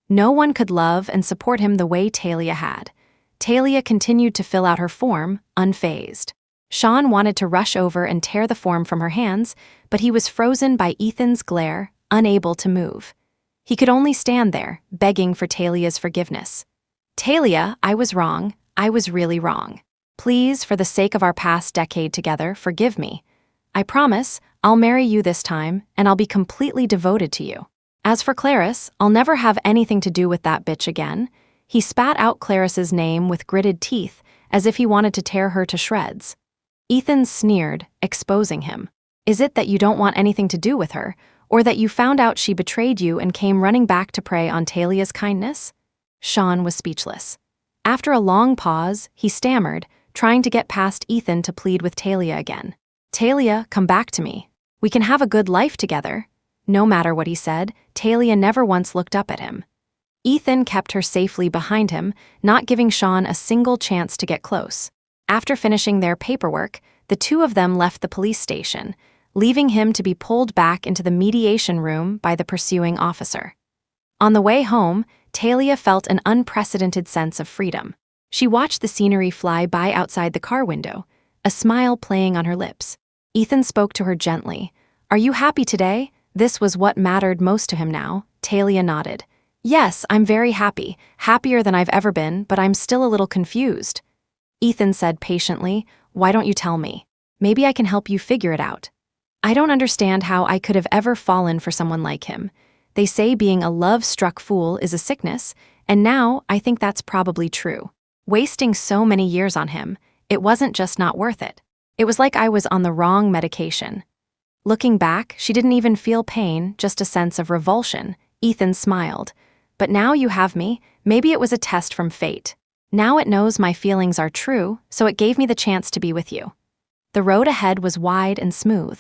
No one could love and support him the way Talia had. Talia continued to fill out her form, unfazed. Sean wanted to rush over and tear the form from her hands, but he was frozen by Ethan's glare, unable to move. He could only stand there, begging for Talia's forgiveness. "Talia, I was wrong. I was really wrong." Please, for the sake of our past decade together, forgive me. I promise I'll marry you this time, and I'll be completely devoted to you. As for Clarice, I'll never have anything to do with that bitch again." He spat out Clarice's name with gritted teeth, as if he wanted to tear her to shreds. Ethan sneered, exposing him. "Is it that you don't want anything to do with her, or that you found out she betrayed you and came running back to prey on Talia's kindness?" Sean was speechless. After a long pause, he stammered, trying to get past Ethan to plead with Talia again. "Talia, come back to me. We can have a good life together." No matter what he said, Talia never once looked up at him. Ethan kept her safely behind him, not giving Sean a single chance to get close. After finishing their paperwork, the two of them left the police station, leaving him to be pulled back into the mediation room by the pursuing officer. On the way home, Talia felt an unprecedented sense of freedom. She watched the scenery fly by outside the car window, a smile playing on her lips. Ethan spoke to her gently. "Are you happy today?" This was what mattered most to him now. Talia nodded. "Yes, I'm very happy, happier than I've ever been, but I'm still a little confused." Ethan said patiently, "Why don't you tell me? Maybe I can help you figure it out." "I don't understand how I could have ever fallen for someone like him. They say being a love-struck fool is a sickness, and now I think that's probably true. Wasting so many years on him, it wasn't just not worth it. It was like I was on the wrong medication." Looking back, she didn't even feel pain, just a sense of revulsion. Ethan smiled. "But now you have me, maybe it was a test from fate. Now it knows my feelings are true, so it gave me the chance to be with you." The road ahead was wide and smooth.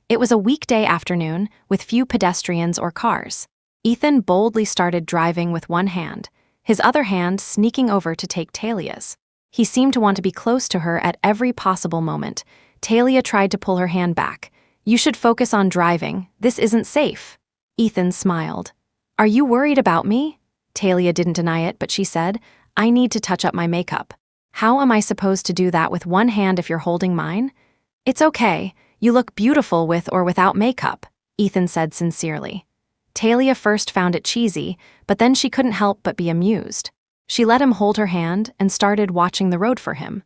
It was a weekday afternoon, with few pedestrians or cars. Ethan boldly started driving with one hand, his other hand sneaking over to take Talia's. He seemed to want to be close to her at every possible moment. Talia tried to pull her hand back. "You should focus on driving. This isn't safe." Ethan smiled. "Are you worried about me?" Talia didn't deny it, but she said, "I need to touch up my makeup." "How am I supposed to do that with one hand if you're holding mine?" "It's okay. You look beautiful with or without makeup," Ethan said sincerely. Talia first found it cheesy, but then she couldn't help but be amused. She let him hold her hand and started watching the road for him.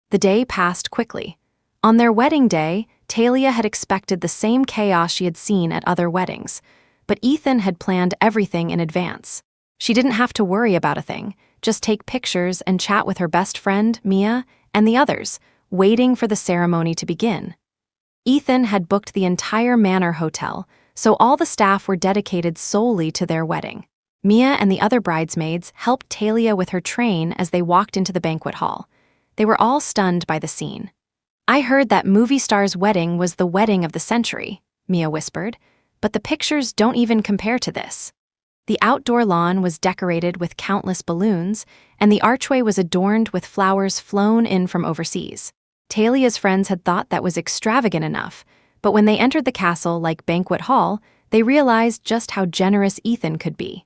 The day passed quickly. On their wedding day, Talia had expected the same chaos she had seen at other weddings, but Ethan had planned everything in advance. She didn't have to worry about a thing, just take pictures and chat with her best friend, Mia, and the others, waiting for the ceremony to begin. Ethan had booked the entire Manor Hotel, so all the staff were dedicated solely to their wedding. Mia and the other bridesmaids helped Talia with her train as they walked into the banquet hall. They were all stunned by the scene. "I heard that movie star's wedding was the wedding of the century," Mia whispered, "but the pictures don't even compare to this." The outdoor lawn was decorated with countless balloons, and the archway was adorned with flowers flown in from overseas. Talia's friends had thought that was extravagant enough, but when they entered the castle like banquet hall, they realized just how generous Ethan could be.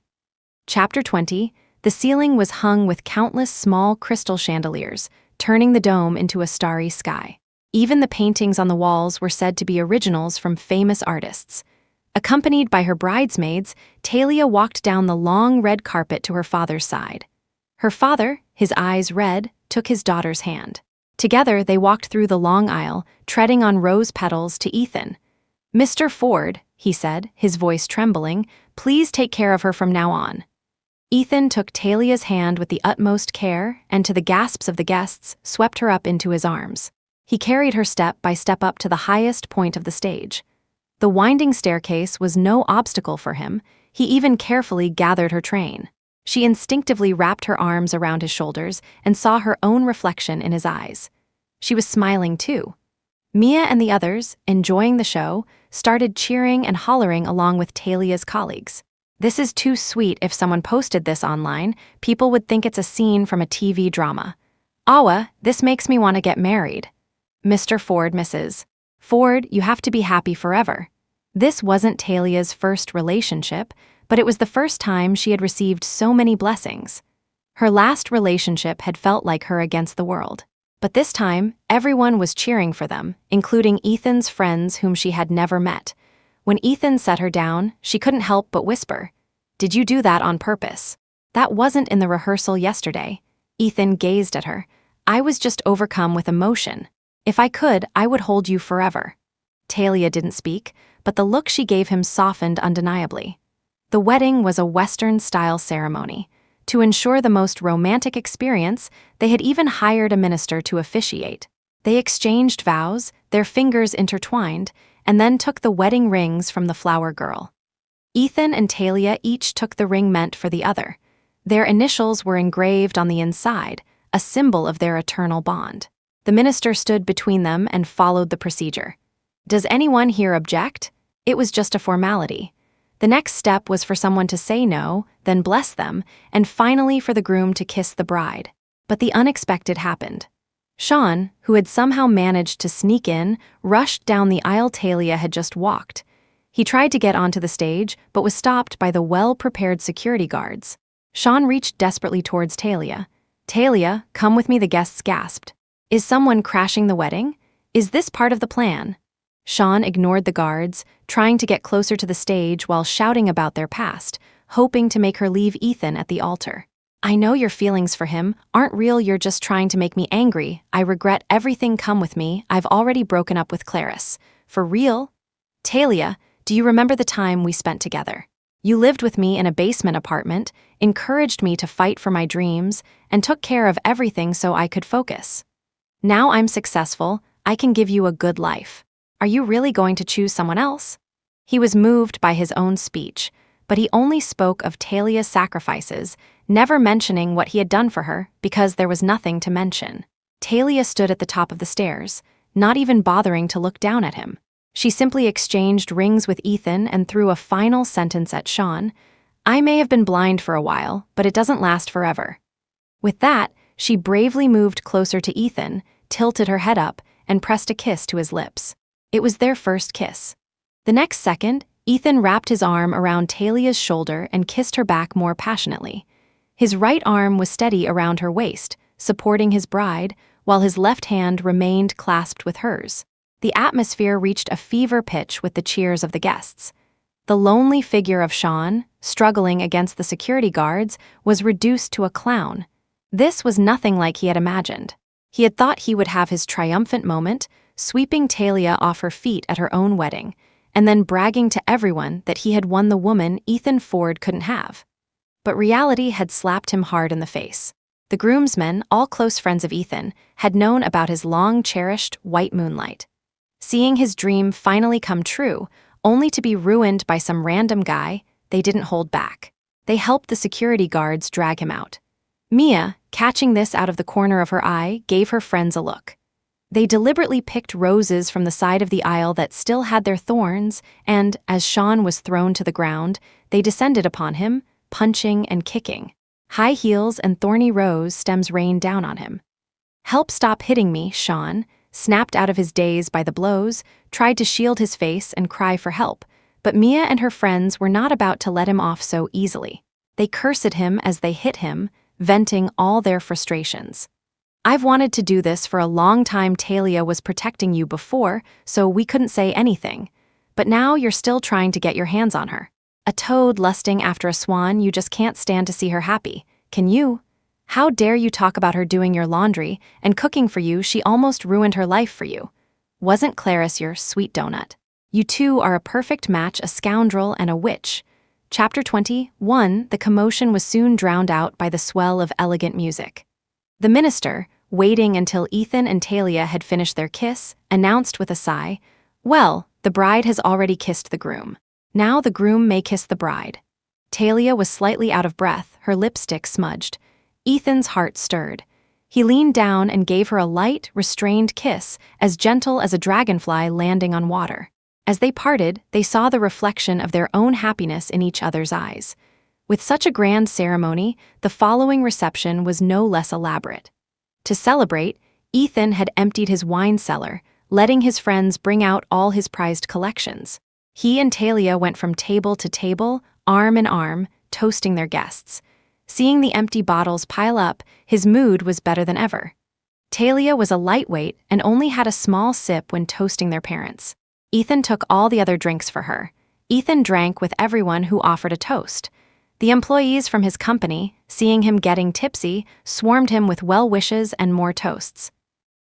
Chapter 20, the ceiling was hung with countless small crystal chandeliers, turning the dome into a starry sky. Even the paintings on the walls were said to be originals from famous artists. Accompanied by her bridesmaids, Talia walked down the long red carpet to her father's side. Her father, his eyes red, took his daughter's hand. Together, they walked through the long aisle, treading on rose petals to Ethan. "Mr. Ford," he said, his voice trembling, "please take care of her from now on." Ethan took Talia's hand with the utmost care and, to the gasps of the guests, swept her up into his arms. He carried her step by step up to the highest point of the stage. The winding staircase was no obstacle for him. He even carefully gathered her train. She instinctively wrapped her arms around his shoulders and saw her own reflection in his eyes. She was smiling too. Mia and the others, enjoying the show, started cheering and hollering along with Talia's colleagues. "This is too sweet. If someone posted this online, people would think it's a scene from a TV drama. Awa, this makes me want to get married. Mr. Ford, Mrs. Ford, you have to be happy forever." This wasn't Talia's first relationship, but it was the first time she had received so many blessings. Her last relationship had felt like her against the world. But this time, everyone was cheering for them, including Ethan's friends whom she had never met. When Ethan set her down, she couldn't help but whisper, "Did you do that on purpose? That wasn't in the rehearsal yesterday." Ethan gazed at her. I was just overcome with emotion. If I could, I would hold you forever. Talia didn't speak, but the look she gave him softened undeniably. The wedding was a Western-style ceremony. To ensure the most romantic experience, they had even hired a minister to officiate. They exchanged vows, their fingers intertwined, and then took the wedding rings from the flower girl. Ethan and Talia each took the ring meant for the other. Their initials were engraved on the inside, a symbol of their eternal bond. The minister stood between them and followed the procedure. Does anyone here object? It was just a formality. The next step was for someone to say no, then bless them, and finally for the groom to kiss the bride. But the unexpected happened. Sean, who had somehow managed to sneak in, rushed down the aisle Talia had just walked. He tried to get onto the stage, but was stopped by the well-prepared security guards. Sean reached desperately towards Talia. "Talia, come with me," the guests gasped. "Is someone crashing the wedding? Is this part of the plan?" Sean ignored the guards, trying to get closer to the stage while shouting about their past, hoping to make her leave Ethan at the altar. "I know your feelings for him aren't real, you're just trying to make me angry. I regret everything, come with me, I've already broken up with Clarice." "For real? Talia, do you remember the time we spent together? You lived with me in a basement apartment, encouraged me to fight for my dreams, and took care of everything so I could focus. Now I'm successful, I can give you a good life. Are you really going to choose someone else?" He was moved by his own speech, but he only spoke of Talia's sacrifices, never mentioning what he had done for her because there was nothing to mention. Talia stood at the top of the stairs, not even bothering to look down at him. She simply exchanged rings with Ethan and threw a final sentence at Sean. "I may have been blind for a while, but it doesn't last forever." With that, she bravely moved closer to Ethan, tilted her head up, and pressed a kiss to his lips. It was their first kiss. The next second, Ethan wrapped his arm around Talia's shoulder and kissed her back more passionately. His right arm was steady around her waist, supporting his bride, while his left hand remained clasped with hers. The atmosphere reached a fever pitch with the cheers of the guests. The lonely figure of Sean, struggling against the security guards, was reduced to a clown. This was nothing like he had imagined. He had thought he would have his triumphant moment, sweeping Talia off her feet at her own wedding, and then bragging to everyone that he had won the woman Ethan Ford couldn't have. But reality had slapped him hard in the face. The groomsmen, all close friends of Ethan, had known about his long-cherished white moonlight. Seeing his dream finally come true, only to be ruined by some random guy, they didn't hold back. They helped the security guards drag him out. Mia, catching this out of the corner of her eye, gave her friends a look. They deliberately picked roses from the side of the aisle that still had their thorns, and, as Sean was thrown to the ground, they descended upon him, punching and kicking. High heels and thorny rose stems rained down on him. "Help, stop hitting me," Sean, snapped out of his daze by the blows, tried to shield his face and cry for help, but Mia and her friends were not about to let him off so easily. They cursed him as they hit him, venting all their frustrations. "I've wanted to do this for a long time. Talia was protecting you before, so we couldn't say anything. But now you're still trying to get your hands on her. A toad lusting after a swan, you just can't stand to see her happy. Can you? How dare you talk about her doing your laundry and cooking for you? She almost ruined her life for you. Wasn't Clarice your sweet donut? You two are a perfect match, a scoundrel and a witch." Chapter 21. The commotion was soon drowned out by the swell of elegant music. The minister, waiting until Ethan and Talia had finished their kiss, announced with a sigh, "Well, the bride has already kissed the groom. Now the groom may kiss the bride." Talia was slightly out of breath, her lipstick smudged. Ethan's heart stirred. He leaned down and gave her a light, restrained kiss, as gentle as a dragonfly landing on water. As they parted, they saw the reflection of their own happiness in each other's eyes. With such a grand ceremony, the following reception was no less elaborate. To celebrate, Ethan had emptied his wine cellar, letting his friends bring out all his prized collections. He and Talia went from table to table, arm in arm, toasting their guests. Seeing the empty bottles pile up, his mood was better than ever. Talia was a lightweight and only had a small sip when toasting their parents. Ethan took all the other drinks for her. Ethan drank with everyone who offered a toast. The employees from his company, seeing him getting tipsy, swarmed him with well wishes and more toasts.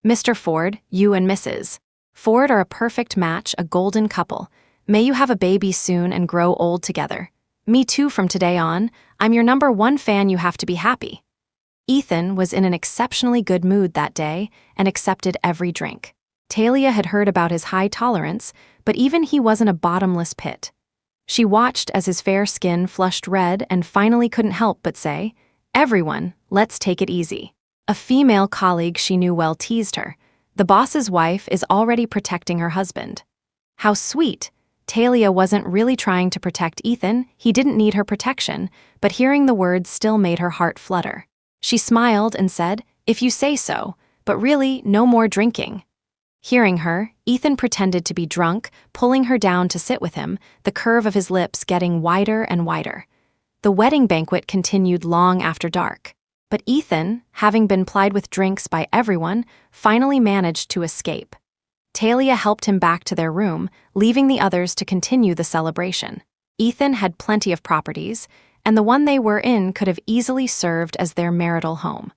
"Mr. Ford, you and Mrs. Ford are a perfect match, a golden couple. May you have a baby soon and grow old together. Me too from today on. I'm your #1 fan, you have to be happy." Ethan was in an exceptionally good mood that day and accepted every drink. Talia had heard about his high tolerance, but even he wasn't a bottomless pit. She watched as his fair skin flushed red and finally couldn't help but say, "Everyone, let's take it easy." A female colleague she knew well teased her. "The boss's wife is already protecting her husband." How sweet. Talia wasn't really trying to protect Ethan, he didn't need her protection, but hearing the words still made her heart flutter. She smiled and said, "If you say so, but really, no more drinking." Hearing her, Ethan pretended to be drunk, pulling her down to sit with him, the curve of his lips getting wider and wider. The wedding banquet continued long after dark. But Ethan, having been plied with drinks by everyone, finally managed to escape. Talia helped him back to their room, leaving the others to continue the celebration. Ethan had plenty of properties, and the one they were in could have easily served as their marital home.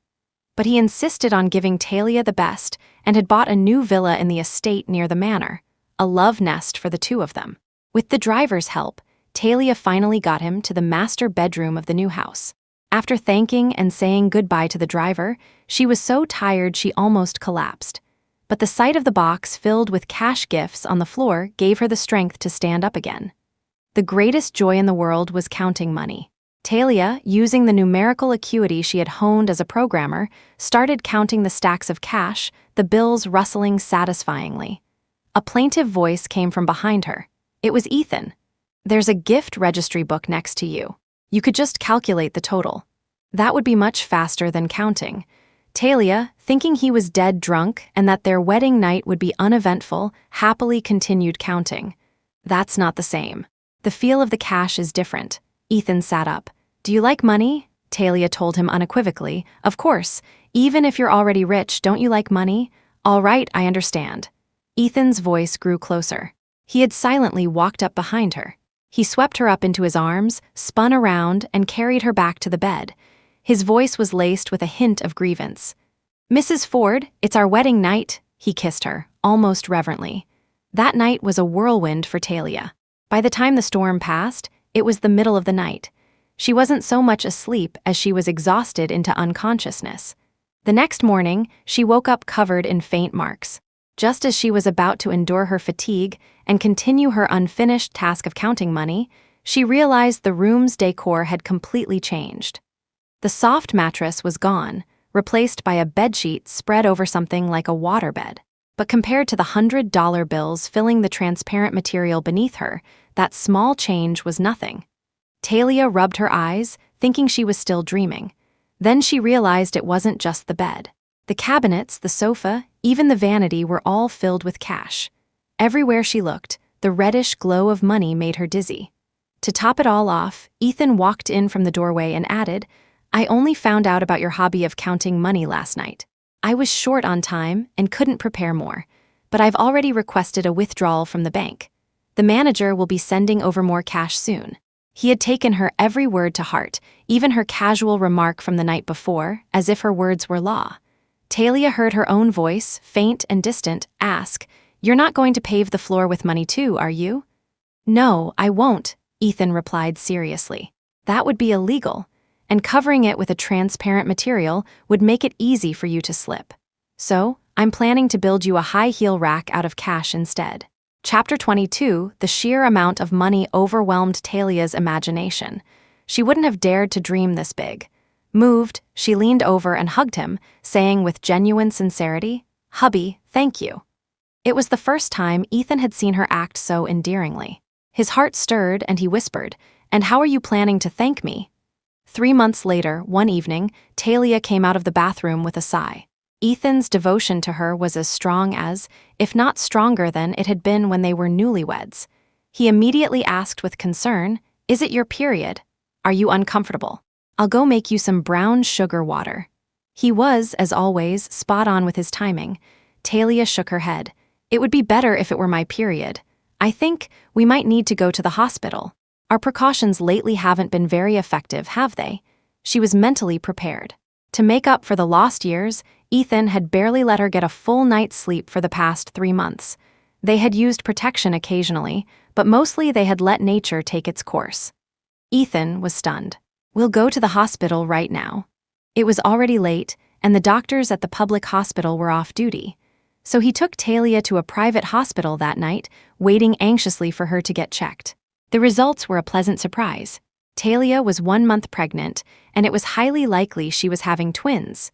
But he insisted on giving Talia the best and had bought a new villa in the estate near the manor, a love nest for the two of them. With the driver's help, Talia finally got him to the master bedroom of the new house. After thanking and saying goodbye to the driver, she was so tired she almost collapsed. But the sight of the box filled with cash gifts on the floor gave her the strength to stand up again. The greatest joy in the world was counting money. Talia, using the numerical acuity she had honed as a programmer, started counting the stacks of cash, the bills rustling satisfyingly. A plaintive voice came from behind her. It was Ethan. "There's a gift registry book next to you. You could just calculate the total." That would be much faster than counting. Talia, thinking he was dead drunk and that their wedding night would be uneventful, happily continued counting. "That's not the same. The feel of the cash is different." Ethan sat up. "Do you like money?" Talia told him unequivocally. "Of course. Even if you're already rich, don't you like money?" "All right, I understand." Ethan's voice grew closer. He had silently walked up behind her. He swept her up into his arms, spun around, and carried her back to the bed. His voice was laced with a hint of grievance. "Mrs. Ford, it's our wedding night." He kissed her, almost reverently. That night was a whirlwind for Talia. By the time the storm passed, it was the middle of the night. She wasn't so much asleep as she was exhausted into unconsciousness. The next morning, she woke up covered in faint marks. Just as she was about to endure her fatigue and continue her unfinished task of counting money, she realized the room's decor had completely changed. The soft mattress was gone, replaced by a bedsheet spread over something like a waterbed. But compared to the $100 bills filling the transparent material beneath her, that small change was nothing. Talia rubbed her eyes, thinking she was still dreaming. Then she realized it wasn't just the bed. The cabinets, the sofa, even the vanity were all filled with cash. Everywhere she looked, the reddish glow of money made her dizzy. To top it all off, Ethan walked in from the doorway and added, "I only found out about your hobby of counting money last night. I was short on time and couldn't prepare more, but I've already requested a withdrawal from the bank. The manager will be sending over more cash soon." He had taken her every word to heart, even her casual remark from the night before, as if her words were law. Talia heard her own voice, faint and distant, ask, "You're not going to pave the floor with money too, are you?" "No, I won't," Ethan replied seriously. "That would be illegal, and covering it with a transparent material would make it easy for you to slip. So, I'm planning to build you a high-heel rack out of cash instead." Chapter 22, the sheer amount of money overwhelmed Talia's imagination. She wouldn't have dared to dream this big. Moved, she leaned over and hugged him, saying with genuine sincerity, "Hubby, thank you." It was the first time Ethan had seen her act so endearingly. His heart stirred and he whispered, "And how are you planning to thank me?" 3 months later, one evening, Talia came out of the bathroom with a sigh. Ethan's devotion to her was as strong as, if not stronger than, it had been when they were newlyweds. He immediately asked with concern, "Is it your period? Are you uncomfortable? I'll go make you some brown sugar water." He was, as always, spot on with his timing. Talia shook her head. "It would be better if it were my period. I think we might need to go to the hospital." Our precautions lately haven't been very effective, have they? She was mentally prepared. To make up for the lost years, Ethan had barely let her get a full night's sleep for the past 3 months. They had used protection occasionally, but mostly they had let nature take its course. Ethan was stunned. "We'll go to the hospital right now." It was already late, and the doctors at the public hospital were off duty. So he took Talia to a private hospital that night, waiting anxiously for her to get checked. The results were a pleasant surprise. Talia was 1 month pregnant, and it was highly likely she was having twins.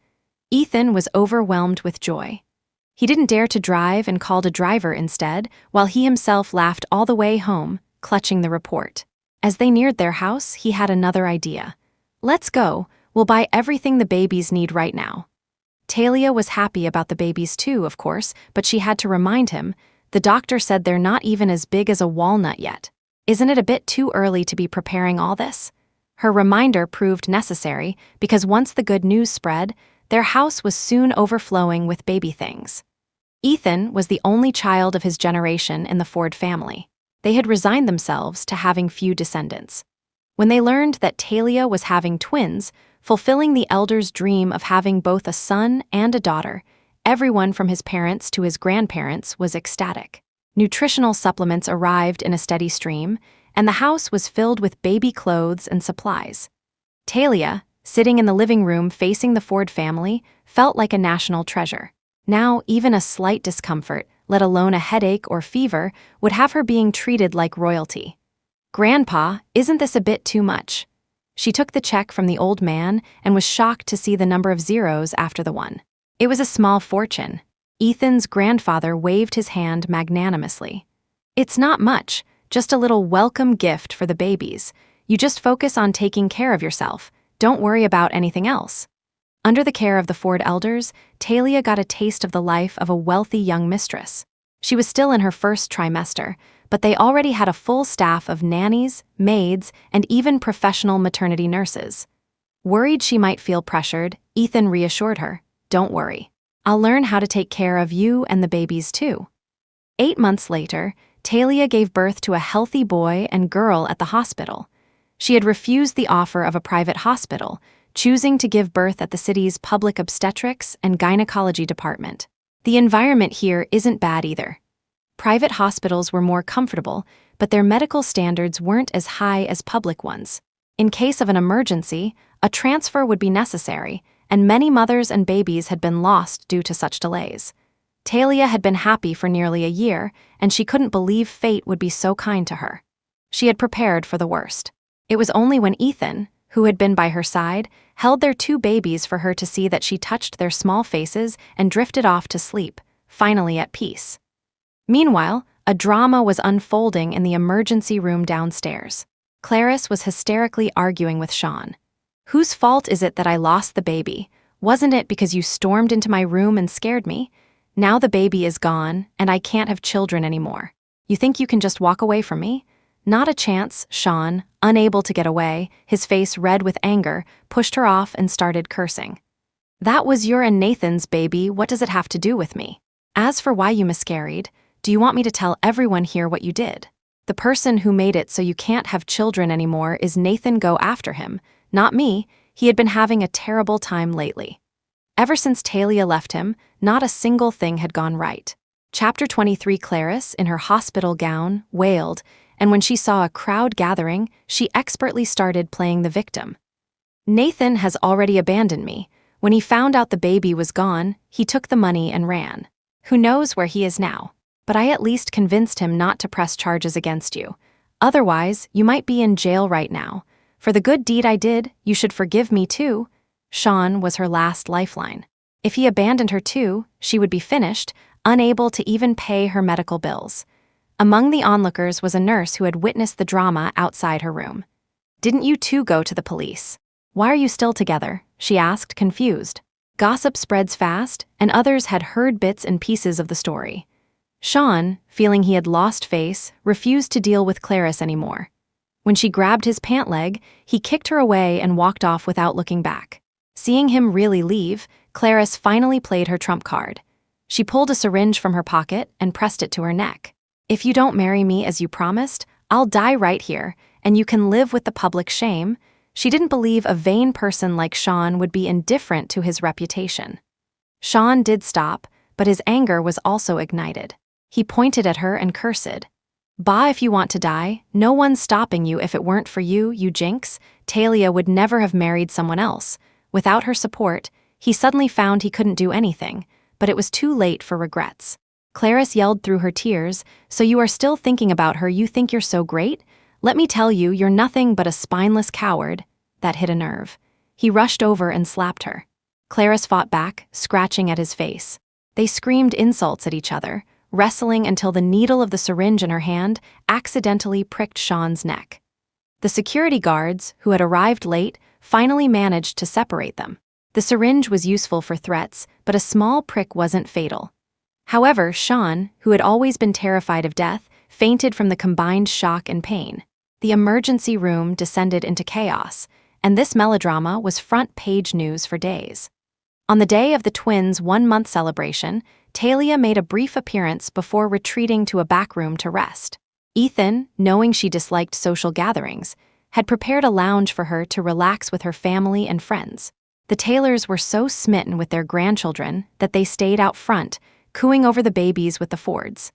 Ethan was overwhelmed with joy. He didn't dare to drive and called a driver instead, while he himself laughed all the way home, clutching the report. As they neared their house, he had another idea. "Let's go, we'll buy everything the babies need right now." Talia was happy about the babies too, of course, but she had to remind him, the doctor said they're not even as big as a walnut yet. Isn't it a bit too early to be preparing all this? Her reminder proved necessary because once the good news spread, their house was soon overflowing with baby things. Ethan was the only child of his generation in the Ford family. They had resigned themselves to having few descendants. When they learned that Talia was having twins, fulfilling the elder's dream of having both a son and a daughter, everyone from his parents to his grandparents was ecstatic. Nutritional supplements arrived in a steady stream, and the house was filled with baby clothes and supplies. Talia, sitting in the living room facing the Ford family, felt like a national treasure. Now, even a slight discomfort, let alone a headache or fever, would have her being treated like royalty. "Grandpa, isn't this a bit too much?" She took the check from the old man and was shocked to see the number of zeros after the one. It was a small fortune. Ethan's grandfather waved his hand magnanimously. "It's not much, just a little welcome gift for the babies. You just focus on taking care of yourself. Don't worry about anything else." Under the care of the Ford elders, Talia got a taste of the life of a wealthy young mistress. She was still in her first trimester, but they already had a full staff of nannies, maids, and even professional maternity nurses. Worried she might feel pressured, Ethan reassured her, "Don't worry. I'll learn how to take care of you and the babies too." 8 months later, Talia gave birth to a healthy boy and girl at the hospital. She had refused the offer of a private hospital, choosing to give birth at the city's public obstetrics and gynecology department. The environment here isn't bad either. Private hospitals were more comfortable, but their medical standards weren't as high as public ones. In case of an emergency, a transfer would be necessary, and many mothers and babies had been lost due to such delays. Talia had been happy for nearly a year, and she couldn't believe fate would be so kind to her. She had prepared for the worst. It was only when Ethan, who had been by her side, held their 2 babies for her to see that she touched their small faces and drifted off to sleep, finally at peace. Meanwhile, a drama was unfolding in the emergency room downstairs. Clarice was hysterically arguing with Sean. "Whose fault is it that I lost the baby? Wasn't it because you stormed into my room and scared me? Now the baby is gone, and I can't have children anymore. You think you can just walk away from me?" "Not a chance," Sean, unable to get away, his face red with anger, pushed her off and started cursing. "That was your and Nathan's baby, what does it have to do with me? As for why you miscarried, do you want me to tell everyone here what you did? The person who made it so you can't have children anymore is Nathan. Go after him, not me. He had been having a terrible time lately." Ever since Talia left him, not a single thing had gone right. Chapter 23. Clarice, in her hospital gown, wailed, and when she saw a crowd gathering, she expertly started playing the victim. "Nathan has already abandoned me. When he found out the baby was gone, he took the money and ran. Who knows where he is now? But I at least convinced him not to press charges against you. Otherwise, you might be in jail right now. For the good deed I did, you should forgive me too." Sean was her last lifeline. If he abandoned her too, she would be finished, unable to even pay her medical bills. Among the onlookers was a nurse who had witnessed the drama outside her room. "Didn't you two go to the police? Why are you still together?" she asked, confused. Gossip spreads fast, and others had heard bits and pieces of the story. Sean, feeling he had lost face, refused to deal with Clarice anymore. When she grabbed his pant leg, he kicked her away and walked off without looking back. Seeing him really leave, Clarice finally played her trump card. She pulled a syringe from her pocket and pressed it to her neck. "If you don't marry me as you promised, I'll die right here, and you can live with the public shame. She didn't believe a vain person like Sean would be indifferent to his reputation. Sean did stop, but his anger was also ignited. He pointed at her and cursed. Bah, if you want to die, no one's stopping you. If it weren't for you, you jinx. Talia would never have married someone else. Without her support, he suddenly found he couldn't do anything, but it was too late for regrets. Clarice yelled through her tears, so you are still thinking about her? You think you're so great? Let me tell you, you're nothing but a spineless coward. That hit a nerve. He rushed over and slapped her. Clarice fought back, scratching at his face. They screamed insults at each other, wrestling until the needle of the syringe in her hand accidentally pricked Sean's neck. The security guards, who had arrived late, finally managed to separate them. The syringe was useful for threats, but a small prick wasn't fatal. However, Sean, who had always been terrified of death, fainted from the combined shock and pain. The emergency room descended into chaos, and this melodrama was front-page news for days. On the day of the twins' 1-month celebration, Talia made a brief appearance before retreating to a back room to rest. Ethan, knowing she disliked social gatherings, had prepared a lounge for her to relax with her family and friends. The Taylors were so smitten with their grandchildren that they stayed out front, cooing over the babies with the Fords.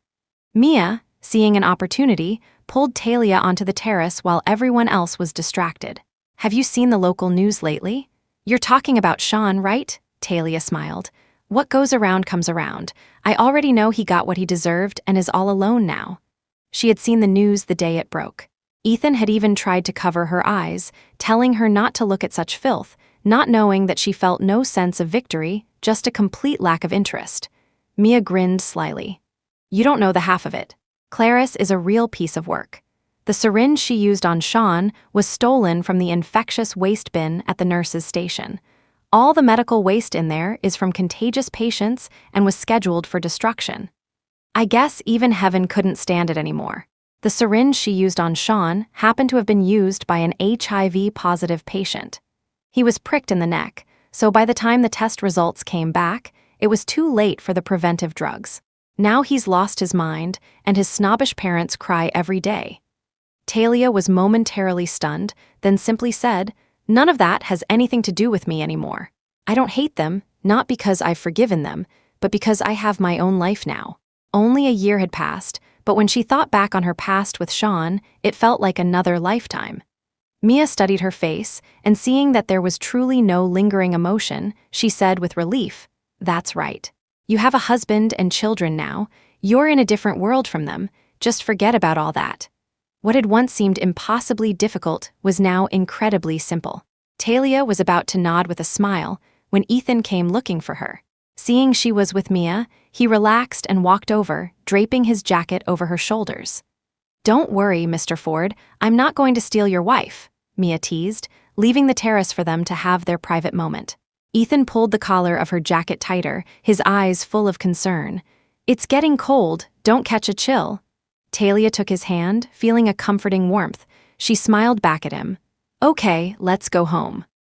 Mia, seeing an opportunity, pulled Talia onto the terrace while everyone else was distracted. Have you seen the local news lately? You're talking about Sean, right? Talia smiled. What goes around comes around. I already know he got what he deserved and is all alone now. She had seen the news the day it broke. Ethan had even tried to cover her eyes, telling her not to look at such filth, not knowing that she felt no sense of victory, just a complete lack of interest. Mia grinned slyly. You don't know the half of it. Clarice is a real piece of work. The syringe she used on Sean was stolen from the infectious waste bin at the nurse's station. All the medical waste in there is from contagious patients and was scheduled for destruction. I guess even heaven couldn't stand it anymore. The syringe she used on Sean happened to have been used by an HIV-positive patient. He was pricked in the neck, so by the time the test results came back, it was too late for the preventive drugs. Now he's lost his mind, and his snobbish parents cry every day. Talia was momentarily stunned, then simply said, None of that has anything to do with me anymore. I don't hate them, not because I've forgiven them, but because I have my own life now. Only a year had passed, but when she thought back on her past with Sean, it felt like another lifetime. Mia studied her face, and seeing that there was truly no lingering emotion, she said with relief, That's right. You have a husband and children now. You're in a different world from them. Just forget about all that. What had once seemed impossibly difficult was now incredibly simple. Talia was about to nod with a smile when Ethan came looking for her. Seeing she was with Mia, he relaxed and walked over, draping his jacket over her shoulders. Don't worry, Mr. Ford, I'm not going to steal your wife, Mia teased, leaving the terrace for them to have their private moment. Ethan pulled the collar of her jacket tighter, his eyes full of concern. It's getting cold, don't catch a chill. Talia took his hand, feeling a comforting warmth. She smiled back at him. Okay, let's go home.